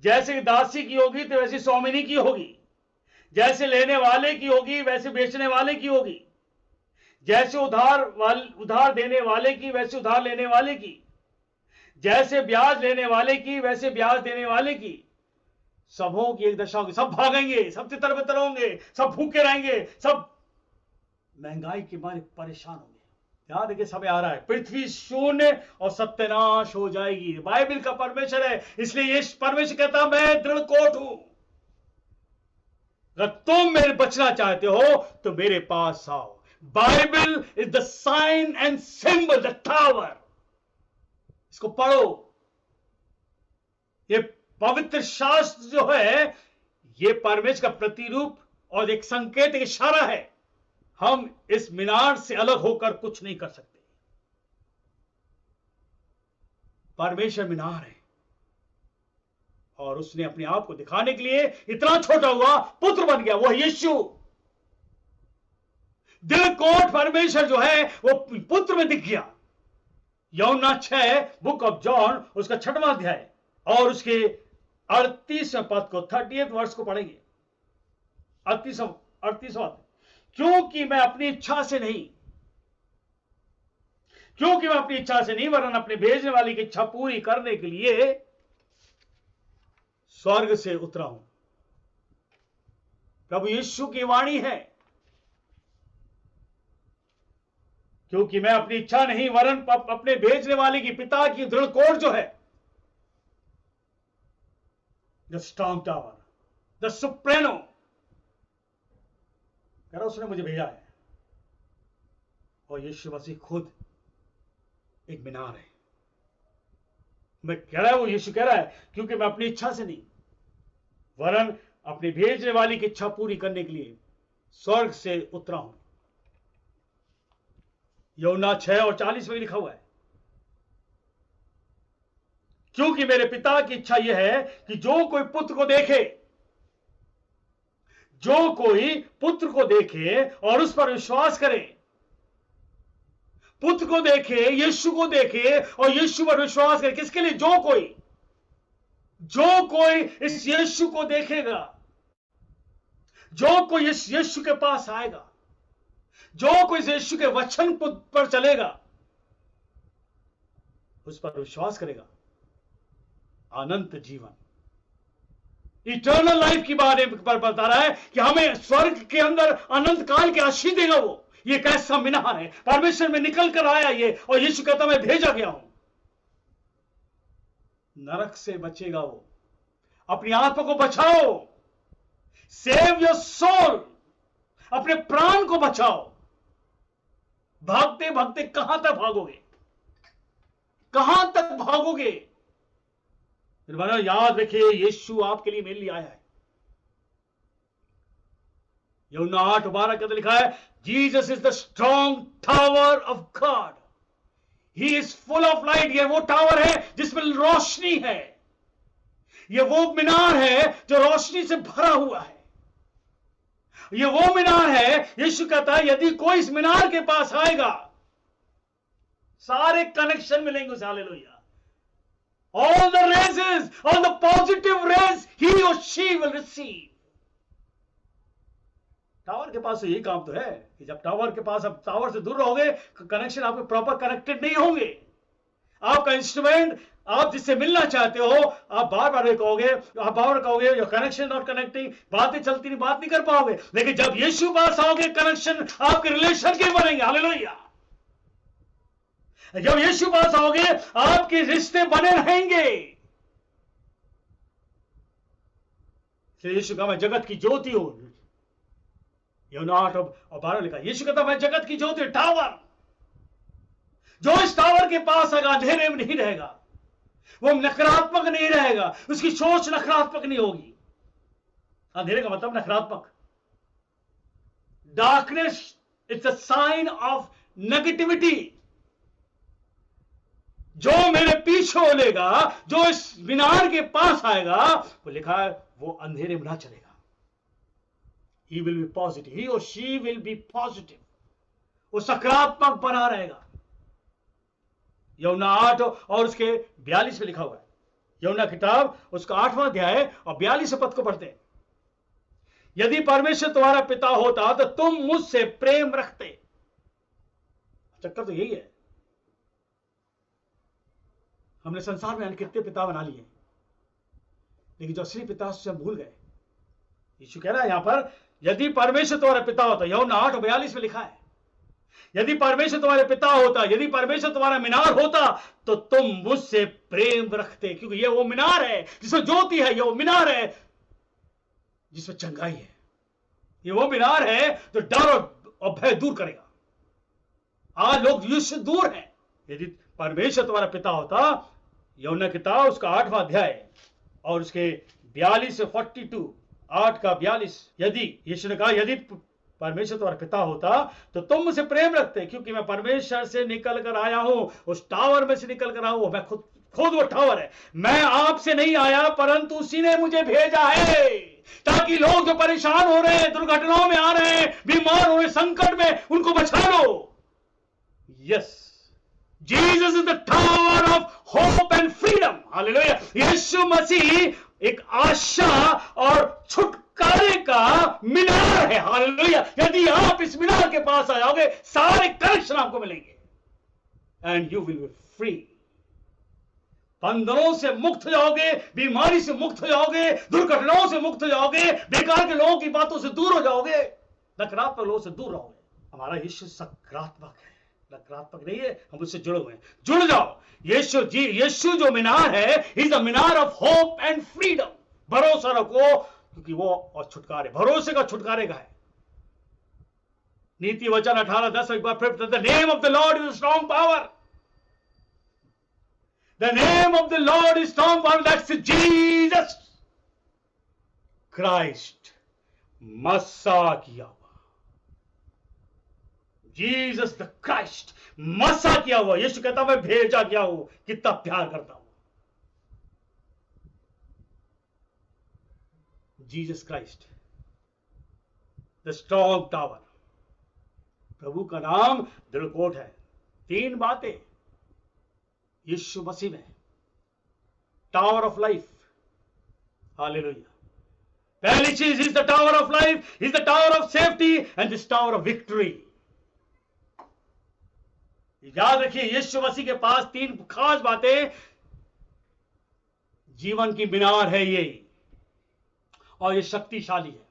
जैसे कि दासी की होगी तो वैसी स्वामिनी की होगी, जैसे लेने वाले की होगी वैसे बेचने वाले की होगी, जैसे उधार देने वाले की वैसे उधार लेने वाले की, जैसे ब्याज लेने वाले की वैसे ब्याज देने वाले की। सबों की एक दशा होगी, सब भागेंगे, सब तितर बितर होंगे, सब भूखे रहेंगे, सब महंगाई के मारे परेशान होंगे। याद रखिए समय आ रहा है, पृथ्वी शून्य और सत्यानाश हो जाएगी। बाइबल का परमेश्वर है, इसलिए ये परमेश्वर कहता मैं दृढ़ कोट हूं। अगर तुम मेरे बचना चाहते हो तो मेरे पास आओ। Bible is the sign and symbol, the tower. इसको पढ़ो। ये पवित्र शास्त्र जो है ये परमेश्वर का प्रतिरूप और एक संकेत, एक इशारा है। हम इस मीनार से अलग होकर कुछ नहीं कर सकते। परमेश्वर मीनार है और उसने अपने आप को दिखाने के लिए इतना छोटा हुआ, पुत्र बन गया, वो यीशु। दिल कोट परमेश्वर जो है वो पुत्र में दिख गया। यूहन्ना 6 बुक ऑफ जॉन उसका 6वां अध्याय और उसके 38वें पद को, 30th वर्ष को पढ़ेंगे। 38वां, क्योंकि मैं अपनी इच्छा से नहीं वरन अपने भेजने वाले की इच्छा पूरी करने के लिए स्वर्ग से उतरा हूं। प्रभु यीशु की वाणी है, क्योंकि मैं अपनी इच्छा नहीं वरन अपने भेजने वाले की, पिता की दृढ़ कोट जो है, द स्ट्रॉन्ग टावर, द सुप्रेनो, कह रहा उसने मुझे भेजा है। और यीशु मसीह खुद एक मीनार है। मैं कह रहा है, वो यीशु कह रहा है क्योंकि मैं अपनी इच्छा से नहीं वरन अपने भेजने वाली की इच्छा पूरी करने के लिए स्वर्ग से उतरा हूं। यूहन्ना 6 और 40 में लिखा हुआ है, क्योंकि मेरे पिता की इच्छा यह है कि जो कोई पुत्र को देखे और उस पर विश्वास करे, पुत्र को देखे, यीशु को देखे और यीशु पर विश्वास करे। किसके लिए? जो कोई इस यीशु को देखेगा, जो कोई इस यीशु के पास आएगा, जो कोई इस यीशु के वचन पर चलेगा, उस पर विश्वास करेगा, अनंत जीवन, इटर्नल लाइफ की बारे में बता रहा है कि हमें स्वर्ग के अंदर अनंत काल की आशीष देगा। वो ये कैसा मीनार है, परमेश्वर में निकल कर आया ये, और यीशु कहता मैं भेजा गया हूं। नरक से बचेगा वो। अपनी आत्मा को बचाओ, सेव योर सोल, अपने प्राण को बचाओ। भागते भागते कहां तक भागोगे? कहां तक भागोगे? याद रखिए, यीशु आपके लिए, मेरे लिए आया है। यूहन्ना 8:12 के अंदर लिखा है, Jesus is the strong tower of God, he is full of light. ये वो टावर है जिसमें रोशनी है, ये वो मीनार है जो रोशनी से भरा हुआ है। ये वो मीनार है, यीशु कहता है यदि कोई इस मीनार के पास आएगा, सारे कनेक्शन मिलेंगे उसे। Hallelujah. All the rays, all the positive rays, he or she will receive. Tower के पास तो यही काम तो है कि जब टावर के पास, अब टावर से दूर रहोगे, कनेक्शन आपके प्रॉपर कनेक्टेड नहीं होंगे। आपका इंस्ट्रूमेंट आप जिससे मिलना चाहते हो, आप बार बार कहोगे योर कनेक्शन नॉट कनेक्टिंग, बातें चलती नहीं, बात नहीं कर पाओगे। लेकिन जब यीशु पास आओगे, कनेक्शन आपके रिलेशन के बनेंगे। हालेलुया। जब यीशु पास आओगे, आपके रिश्ते बने रहेंगे। यीशु कहा मैं जगत की ज्योति हूं। यूहन्ना 8:12 लिखा, यीशु कहता मैं जगत की ज्योति, टावर। जो इस टावर के पास आएगा अंधेरे में नहीं रहेगा, वो नकारात्मक नहीं रहेगा, उसकी सोच नकारात्मक नहीं होगी। अंधेरे का मतलब नकारात्मक। Darkness it's a sign of negativity. जो मेरे पीछे बोलेगा, जो इस मीनार के पास आएगा, वो लिखा है वो अंधेरे में ना चलेगा। He will be positive. He or she will be positive. वो सकारात्मक बना रहेगा। यूहन्ना 8 और उसके 42 में लिखा हुआ है। यूहन्ना किताब उसका 8वां अध्याय और 42 पद को पढ़ते हैं। यदि परमेश्वर तुम्हारा पिता होता तो तुम मुझसे प्रेम रखते। चक्कर तो यही है, हमने संसार में कितने पिता बना लिए, लेकिन जो असली पिता उससे हम भूल गए। यीशु कह रहा है यहां पर, यदि परमेश्वर तुम्हारा पिता होता, यूहन्ना 8:42 में लिखा है, यदि परमेश्वर तुम्हारे पिता होता, यदि परमेश्वर तुम्हारा मीनार होता, तो तुम मुझसे प्रेम रखते। क्योंकि ये वो मीनार है जिसमें ज्योति है, ये वो मीनार है जिसमें चंगाई है, ये वो मीनार है जो डर और भय दूर करेगा। आज लोग यीशु दूर हैं। यदि परमेश्वर तुम्हारा पिता होता, यूहन्ना किताब उसका 8वां अध्याय और उसके 42 से 42, 8 का 42, यदि यीशु ने कहा यदि परमेश्वर तुम्हारा पिता होता तो तुम मुझसे प्रेम रखते, क्योंकि मैं परमेश्वर से निकल कर आया हूं, उस टावर में से निकल कर आया हूं। मैं खुद वो टावर है। मैं आपसे नहीं आया, परंतु उसी ने मुझे भेजा है, ताकि लोग जो परेशान हो रहे हैं, दुर्घटनाओं में आ रहे हैं, बीमार हो रहे, संकट में, उनको बचा लो। Yes, Jesus is the tower of hope and freedom. Hallelujah. यीशु मसीह एक आशा और छुटकारे का मीनार है। हालेलुया। यदि आप इस मीनार के पास आ जाओगे, सारे कनेक्शन आपको मिलेंगे and you will be free. बंधनों से मुक्त हो जाओगे, बीमारी से मुक्त हो जाओगे, दुर्घटनाओं से मुक्त हो जाओगे, बेकार के लोगों की बातों से दूर हो जाओगे, नकारात्मक लोगों से दूर रहोगे। हमारा यीशु सकारात्मक है, नकारात्मक नहीं है। हम उससे जुड़े हुए हैं। जुड़ जाओ। यीशु जो मीनार है, is the Minar of hope and freedom. भरोसा रखो, क्योंकि वो और छुटकारे, भरोसे का छुटकारे का है। नीति वचन 18:10 एक बार फिर, the name of the Lord is strong power. The name of the Lord is strong power, that's Jesus Christ, मसा किया हुआ जीसस द क्राइस्ट, मसा किया हुआ। यीशु कहता मैं भेजा गया हूं, कितना प्यार करता हूं। Jesus Christ the strong tower. प्रभु का नाम दृढ़कोट है। 3 बातें यीशु मसीह में, टावर ऑफ लाइफ। हालेलुया। पहली चीज, is the tower of life, is the tower of safety and this tower of victory. याद रखिए, यीशु मसीह के पास 3 खास बातें। जीवन की मीनार है ये, और ये शक्तिशाली है।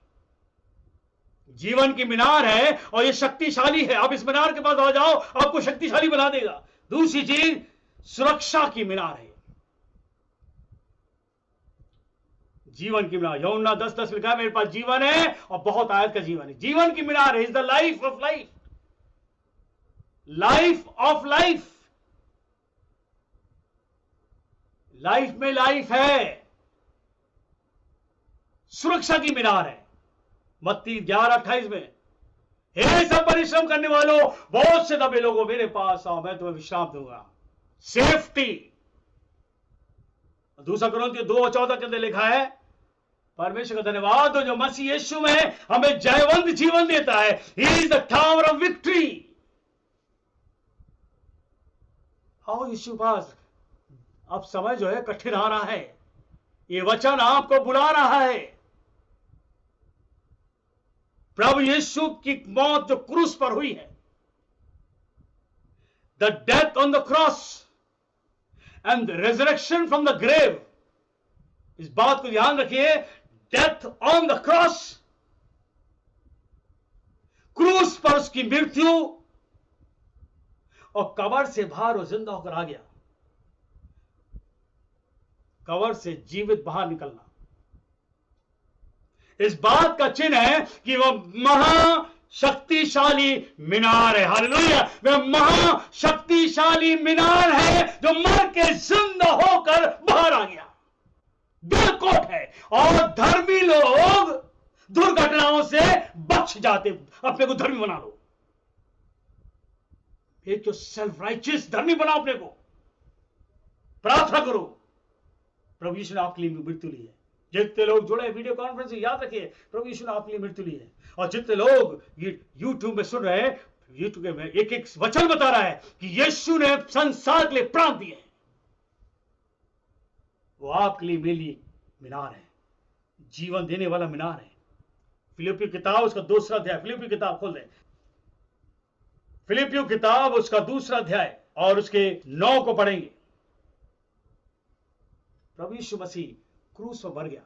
जीवन की मीनार है और ये शक्तिशाली है। आप इस मीनार के पास आ जाओ, आपको शक्तिशाली बना देगा। दूसरी चीज, सुरक्षा की मीनार है। जीवन की मीनार, यूहन्ना 10:10 लिखा है, मेरे पास जीवन है और बहुत आयत का जीवन है। जीवन की मीनार है, is the life of life. Life of life, life में लाइफ है, सुरक्षा की मीनार है। मत्ती 11:28 में, हे सब परिश्रम करने वालों, बहुत से दबे लोगों, मेरे पास आओ, मैं तुम्हें विश्राम दूंगा। सेफ्टी। दूसरा कुरिन्थियों 2:14 के अंदर लिखा है, परमेश्वर का धन्यवाद हो जो मसीह यीशु में हमें जयवंत जीवन देता है। He is the tower of victory. आओ यीशु पास। अब समय जो है कठिन आ रहा है, ये वचन आपको बुला रहा है। प्रभु यीशु की मौत जो क्रूस पर हुई है, the death on the cross and resurrection from the grave, इस बात को ध्यान रखिए, डेथ ऑन द क्रॉस, क्रूस पर उसकी मृत्यु और कब्र से बाहर वो जिंदा होकर आ गया, कब्र से जीवित बाहर निकलना, इस बात का चिन्ह है कि वह महाशक्तिशाली मीनार है। हालेलुया, वह महाशक्तिशाली मीनार है जो मर के जिंदा होकर बाहर आ गया, दिलकोट है। और धर्मी लोग दुर्घटनाओं से बच जाते, अपने को धर्मी बना लो, एक जो सेल्फ राइचियस धर्मी बनाओ अपने को, प्रार्थना करो, प्रभु यीशु ने आपके लिए मृत्यु ली है। जितने लोग जुड़े वीडियो कॉन्फ्रेंस से, याद रखिए प्रभु यीशु ने आपके लिए मृत्यु ली है। और जितने लोग ये यूट्यूब में सुन रहे हैं, यूट्यूब में एक एक वचन बता रहा है कि यीशु ने संसार के लिए प्राण दिए, वो आपके लिए मेरे लिए मीनार है, जीवन देने वाला मीनार है। फिलिपियों किताब उसका दूसरा अध्याय, फिलिपियों किताब खोल दें, फिलिपियों किताब उसका दूसरा अध्याय और उसके 9 को पढ़ेंगे। प्रभु यीशु मसीह क्रूस पर मर गया,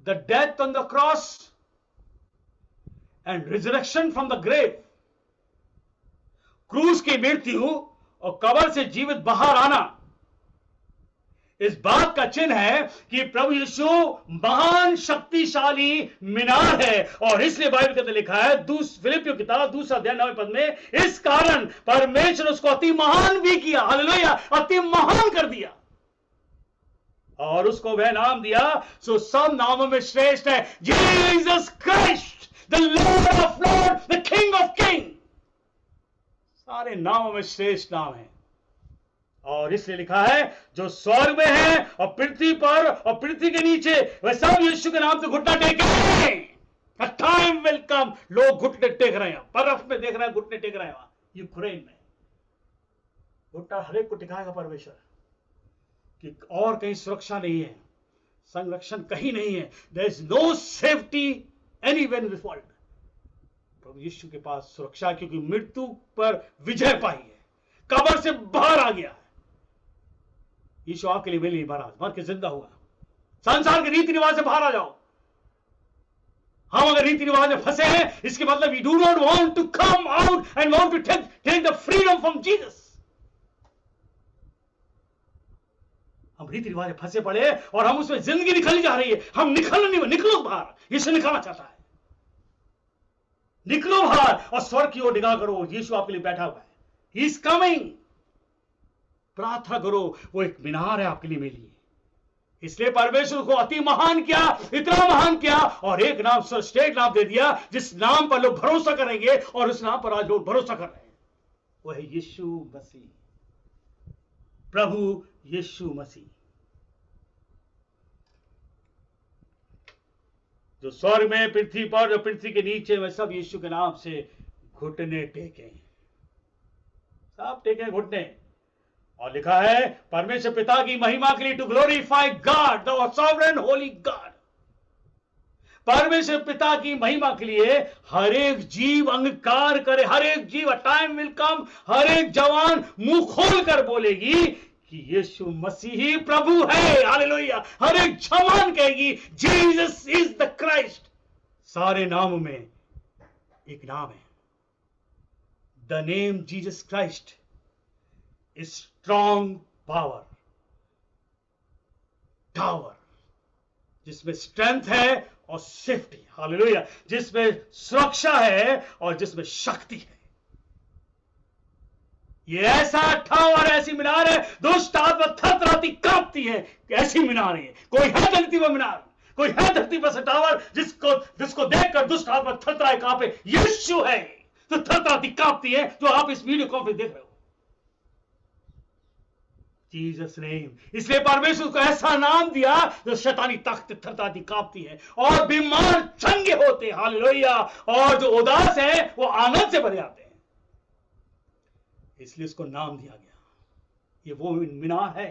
the death on the cross and resurrection from the grave, क्रूस की मृत्यु और कब्र से जीवित बाहर आना, इस बात का चिन्ह है कि प्रभु यीशु महान शक्तिशाली मीनार है। और इसलिए बाइबल के अंदर लिखा है, फिलिपियों किताब दूसरा अध्याय 9 पद में, इस कारण परमेश्वर उसको अति महान भी किया, हालेलुया, अति महान कर दिया, और उसको वह नाम दिया सो सब नामों में श्रेष्ठ है, Jesus Christ the Lord of Lord, the king of king. सारे नामों में श्रेष्ठ नाम है। और इसलिए लिखा है, जो स्वर्ग में है और पृथ्वी पर और पृथ्वी के नीचे, वह सब यीशु के नाम से घुटना टेके। टाइम विल कम, लोग घुटने टेक रहे हैं, बर्फ में देख रहे हैं, घुटने टेक रहे हैं, वहां यूक्रेन में घुटना हरेक को टिकाएगा परमेश्वर, कि और कहीं सुरक्षा नहीं है, संरक्षण कहीं नहीं है। There is no safety anywhere in this world. प्रभु यीशु के पास सुरक्षा, क्योंकि मृत्यु पर विजय पाई है, कब्र से बाहर आ गया। यीशु आपके लिए मेरे लिए मर के जिंदा हुआ। संसार के रीति रिवाज से बाहर आ जाओ। हम अगर रीति रिवाज में फंसे हैं, इसके मतलब we do not want to come out and want to take the freedom from Jesus. हम रीति रिवाज में फंसे पड़े और हम उसमें जिंदगी निकलनी जा रही है, हम निकलो बाहर, यीशु निकालना चाहता है। निकलो बाहर और स्वर्ग की ओर निगाह करो, यीशु आपके लिए बैठा हुआ है, ही इज कमिंग। प्रार्थना करो, वो एक मीनार है आपके लिए, मेरे लिए। इसलिए परमेश्वर को अति महान किया, इतना महान किया, और एक नाम सर्वश्रेष्ठ नाम दे दिया, जिस नाम पर लोग भरोसा करेंगे, और उस नाम पर आज लोग भरोसा कर रहे हैं, वो है यीशु मसीह, प्रभु यीशु मसीह, जो स्वर्ग में, पृथ्वी पर, जो पृथ्वी के नीचे, वे सब यीशु के नाम से घुटने टेके, सब टेके घुटने। और लिखा है, परमेश्वर पिता की महिमा के लिए, to glorify God the sovereign holy God. परमेश्वर पिता की महिमा के लिए हर एक जीव अंगीकार करे, हर एक जीव, अ टाइम विल कम, हर एक जवान मुंह खोलकर बोलेगी कि यीशु मसीह ही प्रभु है, हालेलुया। हर एक जवान कहेगी जीसस इज द क्राइस्ट। सारे नामों में एक नाम है, the name Jesus Christ is strong power, tower, जिसमें स्ट्रेंथ है और सेफ्टी, हालेलुया, जिसमें सुरक्षा है और जिसमें शक्ति है। ये ऐसा टावर, ऐसी मीनार है, दुष्ट आत्मा थरथराती कांपती है, ऐसी मीनार है। कोई है धरती पर मीनार, कोई है धरती पर से टावर जिसको देखकर दुष्ट आत्मा थरथराए कांपे? यीशु है तो थरथराती कांपती है, जो आप इस वीडियो कॉन्फ्रेंस देख रहे हो। Jesus name. इसलिए परमेश्वर को ऐसा नाम दिया जो शैतानी ताकत थरथराती कांपती है, और बीमार चंगे होते हैं, हालेलुया, और जो उदास है वो आनंद से भर जाते हैं। इसलिए उसको नाम दिया गया। ये वो मीनार है,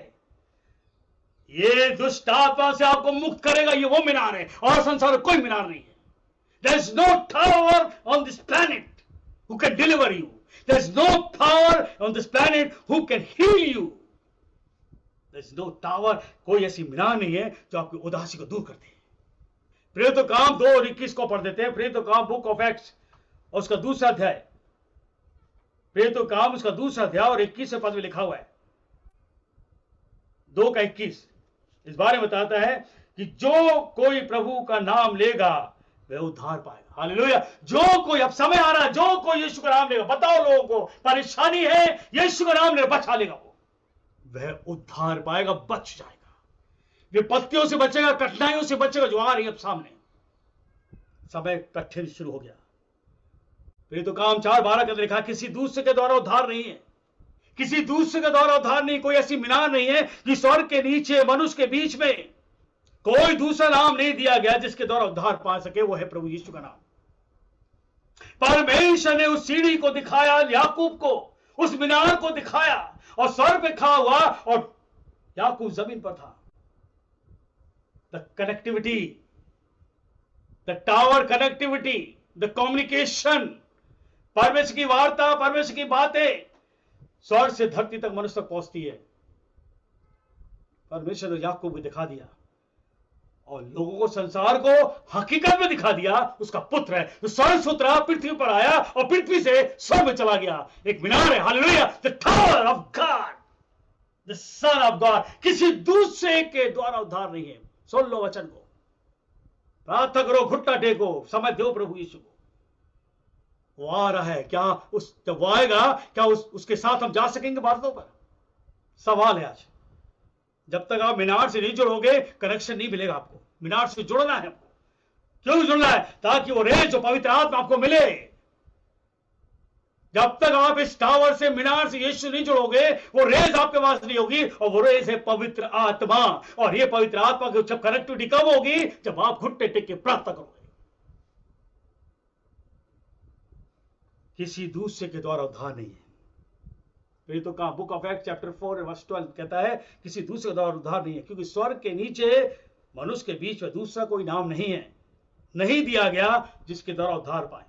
ये दुष्ट आत्मा से आपको मुक्त करेगा, ये वो मीनार है, और संसार में कोई मीनार नहीं है। There is no tower on this planet who can deliver you, there is no power on this planet who can heal you. There is no tower, कोई ऐसी मीनार नहीं है जो आपकी उदासी को दूर कर दे। प्रेरितों के काम 2 और 21 को पढ़ देते हैं। प्रेरितों के काम बुक ऑफ एक्ट्स और उसका दूसरा अध्याय, प्रेरितों के काम उसका दूसरा अध्याय और 21वें पद में लिखा हुआ है 2 का 21 इस बारे में बताता है कि जो कोई प्रभु का नाम लेगा वह उद्धार पाएगा। हालेलुया। जो कोई, अब समय आ रहा है, जो कोई यीशु का नाम लेगा, बताओ लोगों को परेशानी है, यीशु का नाम लेगा, बचा लेगा, वह उद्धार पाएगा, बच जाएगा, विपत्तियों से बचेगा, कठिनाइयों से बचेगा जो आ रही है अब सामने। समय कठिन शुरू हो गया। फिर तो काम 4:12 के अंदर लिखा, किसी दूसरे के द्वारा उद्धार नहीं है, किसी दूसरे के द्वारा उद्धार नहीं, कोई ऐसी मीनार नहीं है कि स्वर्ग के नीचे मनुष्य के बीच में कोई दूसरा नाम नहीं दिया गया जिसके द्वारा उद्धार पा सके, वो है प्रभु यीशु का नाम। परमेश्वर ने उस सीढ़ी को दिखाया, याकूब को उस मीनार को दिखाया, और स्वर्ग पे खड़ा हुआ और याकूब जमीन पर था। The connectivity, the tower connectivity, the communication, परमेश्वर की वार्ता, परमेश्वर की बातें स्वर्ग से धरती तक मनुष्य तक पहुंचती है। परमेश्वर ने याकूब को दिखा दिया और लोगों को, संसार को हकीकत में दिखा दिया, उसका पुत्र है जो स्वर्ग से उतरा, पृथ्वी पर आया और पृथ्वी से स्वर्ग में चला गया। एक मीनार है, hallelujah, the tower of God, the son of God. किसी दूसरे के द्वारा उद्धार नहीं है। सुन लो वचन को, प्रार्थना करो, घुटना टेको, समय दो प्रभु यीशु को। वो आ रहा है, क्या उस जब वो आएगा क्या उसके साथ हम जा सकेंगे बातों पर? सवाल है आज। जब तक आप मीनार से नहीं जुड़ोगे, कनेक्शन नहीं मिलेगा आपको। मीनार से जुड़ना है आपको। क्यों जुड़ना है? ताकि वो रेज जो पवित्र आत्मा आपको मिले। जब तक आप इस टावर से, मीनार से यीशु नहीं जुड़ोगे, वो रेज आपके पास नहीं होगी, और वो रेज है पवित्र आत्मा। और ये पवित्र आत्मा की जब कनेक्टिविटी कब होगी? जब आप घुटने टेक के प्रार्थना करोगे। किसी दूसरे के द्वारा उद्धार नहीं है। फिर तो कहा, book of act chapter 4 verse 12 कहता है, किसी दूसरे के द्वारा उद्धार नहीं है, क्योंकि स्वर्ग के नीचे मनुष्य के बीच में दूसरा कोई नाम नहीं है, नहीं दिया गया जिसके द्वारा उद्धार पाए।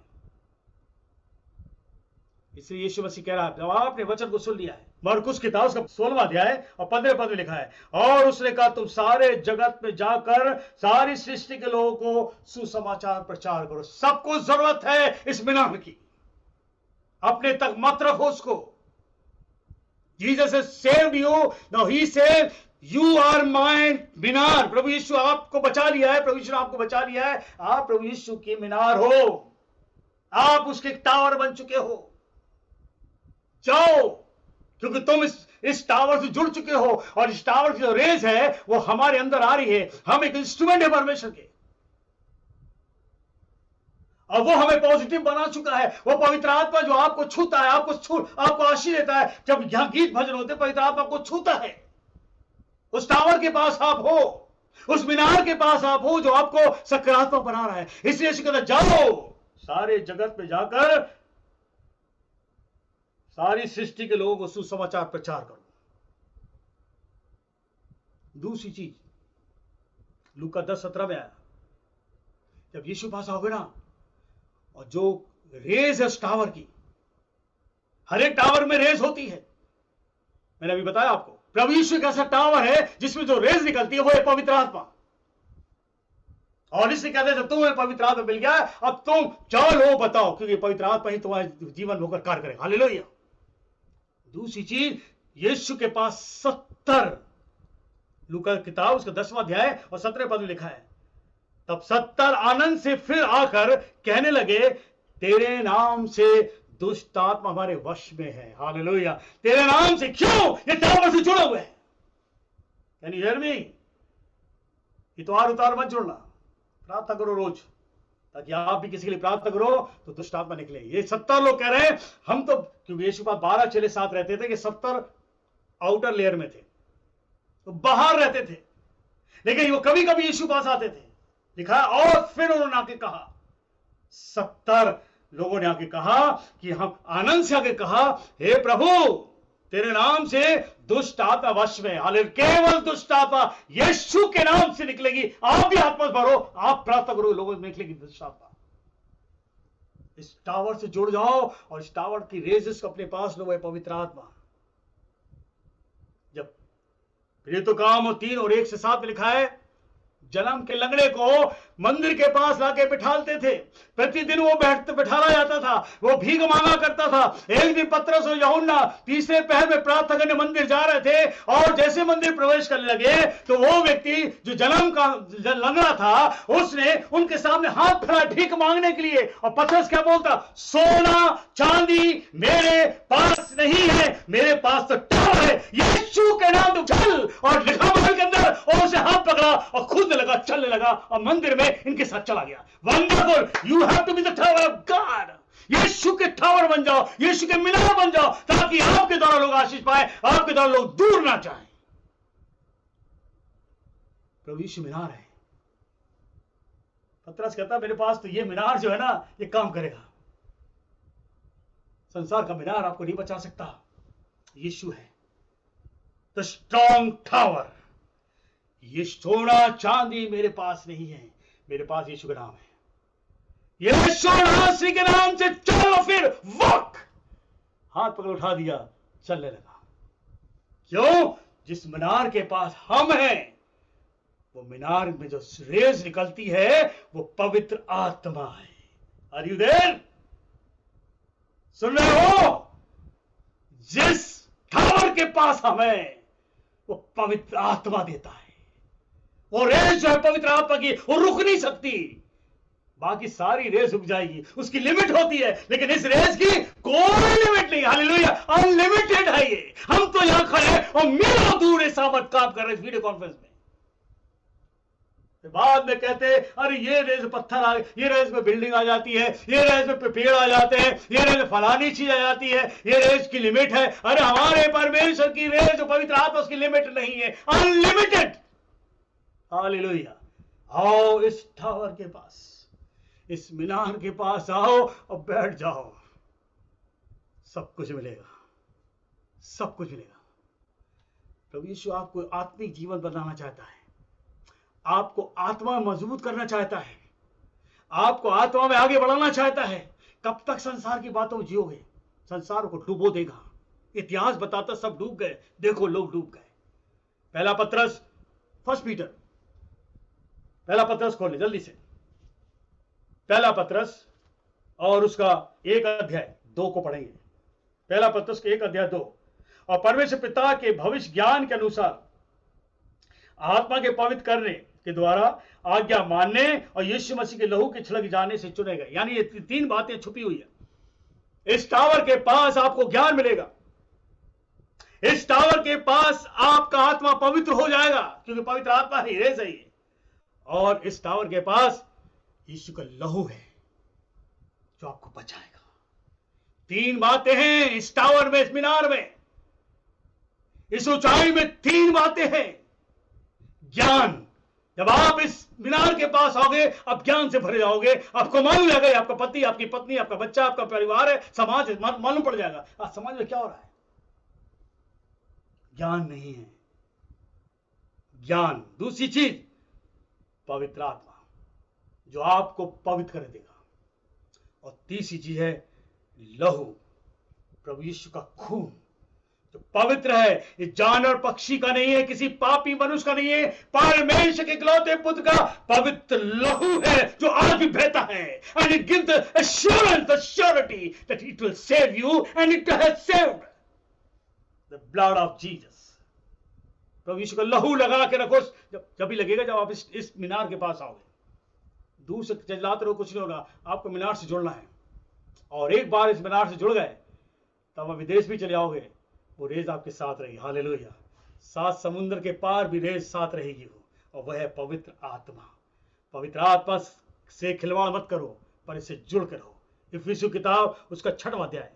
इसलिए यीशु मसीह कह रहा है, जब आपने वचन को सुन लिया है, मरकुस किताब उसका 16वां अध्याय और 15 पद में लिखा है, और उसने कहा, तुम सारे जगत में जाकर सारी सृष्टि के लोगों को सुसमाचार प्रचार करो। सबको जरूरत है इस मीनार की, अपने तक मत रखो उसको। Jesus has saved you. Now he said, you are my मीनार। प्रभु यीशु आपको बचा लिया है, प्रभु यीशु ने आपको बचा लिया है। आप प्रभु यीशु की मीनार हो, आप उसके टावर बन चुके हो। जाओ, क्योंकि तुम इस टावर से जुड़ चुके हो, और इस टावर की जो रेज है वो हमारे अंदर आ रही है। हम एक इंस्ट्रूमेंट है परमेश्वर के, और वो हमें पॉजिटिव बना चुका है। वो पवित्र आत्मा जो आपको छूता है, आपको आशीष देता है। जब यहां गीत भजन होते, पवित्र आत्मा आपको छूता है। उस टावर के पास आप हो, उस मीनार के पास आप हो जो आपको सकारात्मक बना रहा है। इसलिए कहता, जाओ सारे जगत में जाकर सारी सृष्टि के लोगों को सुसमाचार प्रचार करो। दूसरी चीज, लूका 10:17 में आया, जब यीशु पास आओगे ना, और जो रेज है उस टावर की, हर एक टावर में रेज होती है। मैंने अभी बताया आपको, प्रभु यीशु एक ऐसा टावर है जिसमें जो रेज निकलती है वो है पवित्र आत्मा। और इसलिए कहते हैं, तुम्हें पवित्र आत्मा मिल गया, अब तुम चलो बताओ, क्योंकि पवित्र आत्मा ही तुम्हारे जीवन में होकर कार्य करेगा। हालेलुया। दूसरी चीज, यीशु के पास 70, लूका किताब उसका 10वां अध्याय और 17 पद में लिखा है, तब 70 आनंद से फिर आकर कहने लगे, तेरे नाम से दुष्ट आत्मा हमारे वश में है। हालेलुया। तेरे नाम से, क्यों? ये टावर से जुड़े हुए हैं। यानी यर्मी, इतवार उतार मत जुड़ना, प्रार्थना करो रोज, ताकि आप भी किसी के लिए प्रार्थना करो तो दुष्ट आत्मा निकले। ये 70 लोग कह रहे हैं, हम तो, क्योंकि यीशु पास 12 चेले साथ रहते थे, कि 70 आउटर लेयर में थे, तो बाहर रहते थे, लेकिन वो कभी कभी यीशु पास आते थे। लिखा है, और फिर उन्होंने आके कहा, 70 लोगों ने आके कहा कि हम आनंद से आके कहा, हे प्रभु, तेरे नाम से दुष्ट आत्मा वश में। हालेलुया। केवल दुष्ट आत्मा यीशु के नाम से निकलेगी। आप भी आत्मा भरो, आप प्रार्थना करो, लोगों में निकलेगी दुष्ट आत्मा। इस टावर से जुड़ जाओ, और इस टावर की रेजेस को अपने पास लो, है पवित्र आत्मा। जब फिर ये तो काम 3 और 1 से 7 में लिखा है, जन्म के लंगड़े को मंदिर के पास लाके बिठालते थे। प्रतिदिन वो बिठाला जाता था, वो भीख मांगा करता था। एक दिन पतरस और यूहन्ना तीसरे पहर में प्रार्थना करने मंदिर जा रहे थे, और जैसे मंदिर प्रवेश करने लगे तो वो व्यक्ति जो जन्म का लंगड़ा था, उसने उनके सामने हाथ फैलाया भीख मांगने के लिए। और पतरस क्या बोलता, सोना चांदी मेरे पास नहीं है, मेरे पास तो टावर है, यीशु के नाम तो चल। और लिखा महल के अंदर, और उसे हाथ पकड़ा और खुद लगा, चलने लगा, और मंदिर में इनके साथ चला गया। Wonderful, you have to be the tower of God. यीशु के टावर बन जाओ, यीशु के मीनार बन जाओ, ताकि आपके द्वारा लोग आशीष पाए, आपके द्वारा लोग दूर ना जाएं। प्रभु यीशु मीनार है। पतरस कहता, मेरे पास तो ये मीनार जो है ना, ये काम करेगा। संसार का मीनार आपको नहीं बचा सकता, यीशु है द स्ट्रॉन्ग टावर। ये सोना चांदी मेरे पास नहीं है, मेरे पास यीशु का नाम है। यीशु नासरी के नाम से चलो, फिर वॉक। हाथ पकड़ उठा दिया, चलने लगा। क्यों? जिस मीनार के पास हम हैं, वो मीनार में जो रेज निकलती है वो पवित्र आत्मा है। Are you there? सुन रहे हो? जिस टावर के पास हम हैं, वो पवित्र आत्मा देता है। वो रेस जो है पवित्र आत्मा की, वो रुक नहीं सकती। बाकी सारी रेस रुक जाएगी, उसकी लिमिट होती है, लेकिन इस रेस की कोई लिमिट नहीं। हालेलुया, अनलिमिटेड है ये। हम तो यहां खड़े हैं और मीलों दूर ये सामर्थ काम कर रहे हैं इस वीडियो कॉन्फ्रेंस में। बाद में कहते हैं, अरे ये रेस पत्थर आ, ये रेस में बिल्डिंग आ जाती है, ये रेस में पेड़ आ जाते हैं, ये रेस में फलानी चीज आ जाती है, ये रेस की लिमिट है। अरे हमारे परमेश्वर की रेस जो पवित्र आत्मा, उसकी लिमिट नहीं है, अनलिमिटेड। हालेलुया। आओ इस टावर के पास, इस मीनार के पास आओ और बैठ जाओ, सब कुछ मिलेगा, सब कुछ मिलेगा। प्रभु यीशु आपको आत्मिक जीवन बनाना चाहता है, आपको आत्मा में मजबूत करना चाहता है, आपको आत्मा में आगे बढ़ाना चाहता है। कब तक संसार की बातों में जियोगे? संसार को डूबो देगा। इतिहास बताता सब डूब गए, देखो लोग डूब गए। पहला पतरस, फर्स्ट पीटर, पहला पतरस खोले जल्दी से। पहला पतरस और उसका 1 अध्याय 2 को पढ़ेंगे। पहला पतरस के 1 अध्याय 2। और परमेश्वर पिता के भविष्य ज्ञान के अनुसार आत्मा के पवित्र करने के द्वारा आज्ञा मानने और यीशु मसीह के लहू के छिड़क जाने से चुने गए। यानी ये 3 बातें छुपी हुई है। इस टावर के पास आपको ज्ञान मिलेगा, इस टावर के पास आपका आत्मा पवित्र हो जाएगा, क्योंकि पवित्र आत्मा ही रेस है ये। और इस टावर के पास यीशु का लहू है जो आपको बचाएगा। 3 बातें हैं इस टावर में, इस मीनार में, इस ऊंचाई में 3 बातें हैं। ज्ञान, जब आप इस मीनार के पास आओगे, आप ज्ञान से भरे जाओगे। आपको मालूम लगेगा आपका पति, आपकी पत्नी, आपका बच्चा, आपका परिवार है, समाज है, मालूम पड़ जाएगा आज समाज में क्या हो रहा है। ज्ञान नहीं है, ज्ञान। दूसरी चीज पवित्र आत्मा जो आपको पवित्र कर देगा। और तीसरी चीज है लहू, प्रभु यीशु का खून जो पवित्र है। ये जानवर पक्षी का नहीं है, किसी पापी मनुष्य का नहीं है, परमेश्वर के इकलौते पुत्र का पवित्र लहू है जो आज भी बहता है। And it gives the assurance, the surety that it will save you, and it has saved the blood of Jesus. प्रभु यीशु का लहू लगा के रखो, जब भी लगेगा जब आप इस मीनार के पास आओगे। दूर से चिल्लाते रहो, कुछ नहीं होगा। आपको मीनार से जुड़ना है, और एक बार इस मीनार से जुड़ गए तब आप विदेश भी चले आओगे, वो रेस आपके साथ रहेगी। हालेलुया। 7 समुद्र के पार भी रेस साथ रहेगी वो, और वह है पवित्र आत्मा। पवित्र आत्मा से खिलवाड़ मत करो, पर इससे जुड़ कर रहो। इफिसियों किताब उसका 6वां अध्याय,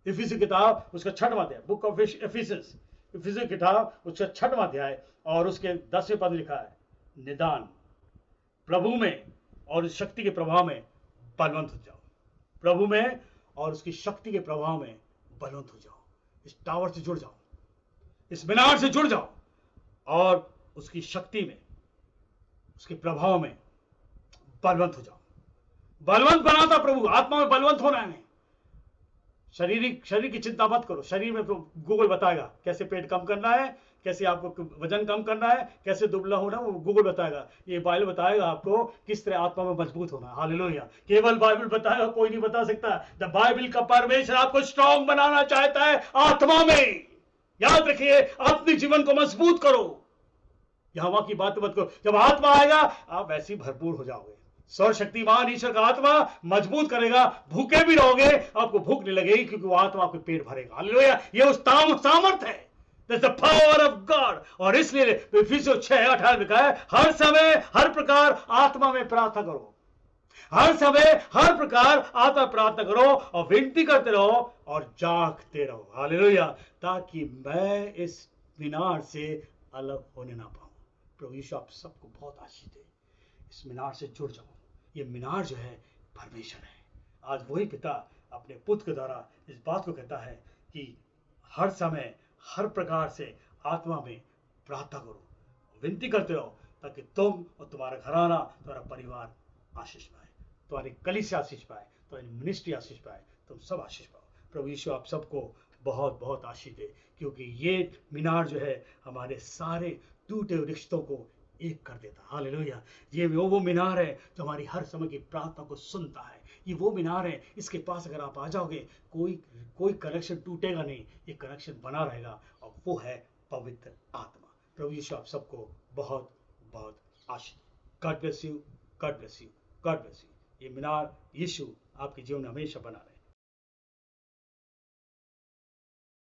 इफिसियों किताब उसका 6वां अध्याय, बुक ऑफ एफिसस, इफिसियों किताब उसका 6वां अध्याय और उसके 10वें पद लिखा है, निदान प्रभु में और उस शक्ति के प्रभाव में बलवंत हो जाओ। प्रभु में और उसकी शक्ति के प्रभाव में बलवंत हो जाओ। इस टावर से जुड़ जाओ, इस मीनार से जुड़ जाओ, और उसकी शक्ति में, उसके प्रभाव में बलवंत हो जाओ। बलवंत बनाता प्रभु, आत्मा में बलवंत होना है। शरीर की चिंता मत करो। शरीर में तो गूगल बताएगा कैसे पेट कम करना है, कैसे आपको वजन कम करना है, कैसे दुबला होना है, वो गूगल बताएगा। ये बाइबल बताएगा आपको किस तरह आत्मा में मजबूत होना है। हालेलुया। केवल बाइबल बताएगा, कोई नहीं बता सकता। द बाइबल का परमेश्वर आपको स्ट्रांग बनाना चाहता है आत्मा में। याद रखिए, अपने जीवन को मजबूत करो। यहोवा की बात मत करो। जब आत्मा आएगा आप वैसे ही भरपूर हो जाओगे। सर्वशक्तिमान ईश्वर का आत्मा मजबूत करेगा। भूखे भी रहोगे, आपको भूख नहीं लगेगी, क्योंकि वो आत्मा आपके पेट भरेगा। हालेलुया। ये उस सामर्थ है। That's the power of God। और इसलिए इफिसियों 6:18 लिखा है, हर समय हर प्रकार आत्मा में प्रार्थना करो। हर समय हर प्रकार आत्मा प्रार्थना करो और विनती करते रहो और जागते रहो। हालेलुया। ताकि मैं इस मीनार से अलग होने ना पाऊं। प्रभु यीशु आप सबको बहुत आशीष दे। इस मीनार से जुड़ जाओ। ये मीनार जो है परमेश्वर है। आज वही पिता अपने पुत्र के द्वारा इस बात को कहता है कि हर समय हर प्रकार से आत्मा में प्रार्थना करो, विनती करते रहो, ताकि तुम और तुम्हारा घराना, तुम्हारा परिवार आशीष पाए, तुम्हारी कलीसिया आशीष पाए, तुम्हारी मिनिस्ट्री आशीष पाए, तुम सब आशीष पाओ। प्रभु यीशु आप सबको बहुत बहुत आशीष दे, क्योंकि ये मीनार जो है हमारे सारे टूटे हुए रिश्तों को एक कर देता। हालेलुया। ये वो मीनार है जो हमारी हर समय की प्रार्थना को सुनता है। ये वो मीनार है, इसके पास अगर आप आ जाओगे कोई कनेक्शन टूटेगा नहीं, ये कनेक्शन बना रहेगा, और वो है पवित्र आत्मा। प्रभु यीशु आप सबको बहुत बहुत आशीष। God bless you, God bless you, God bless you. ये मीनार यीशु आपके जीवन में हमेशा बना रहे।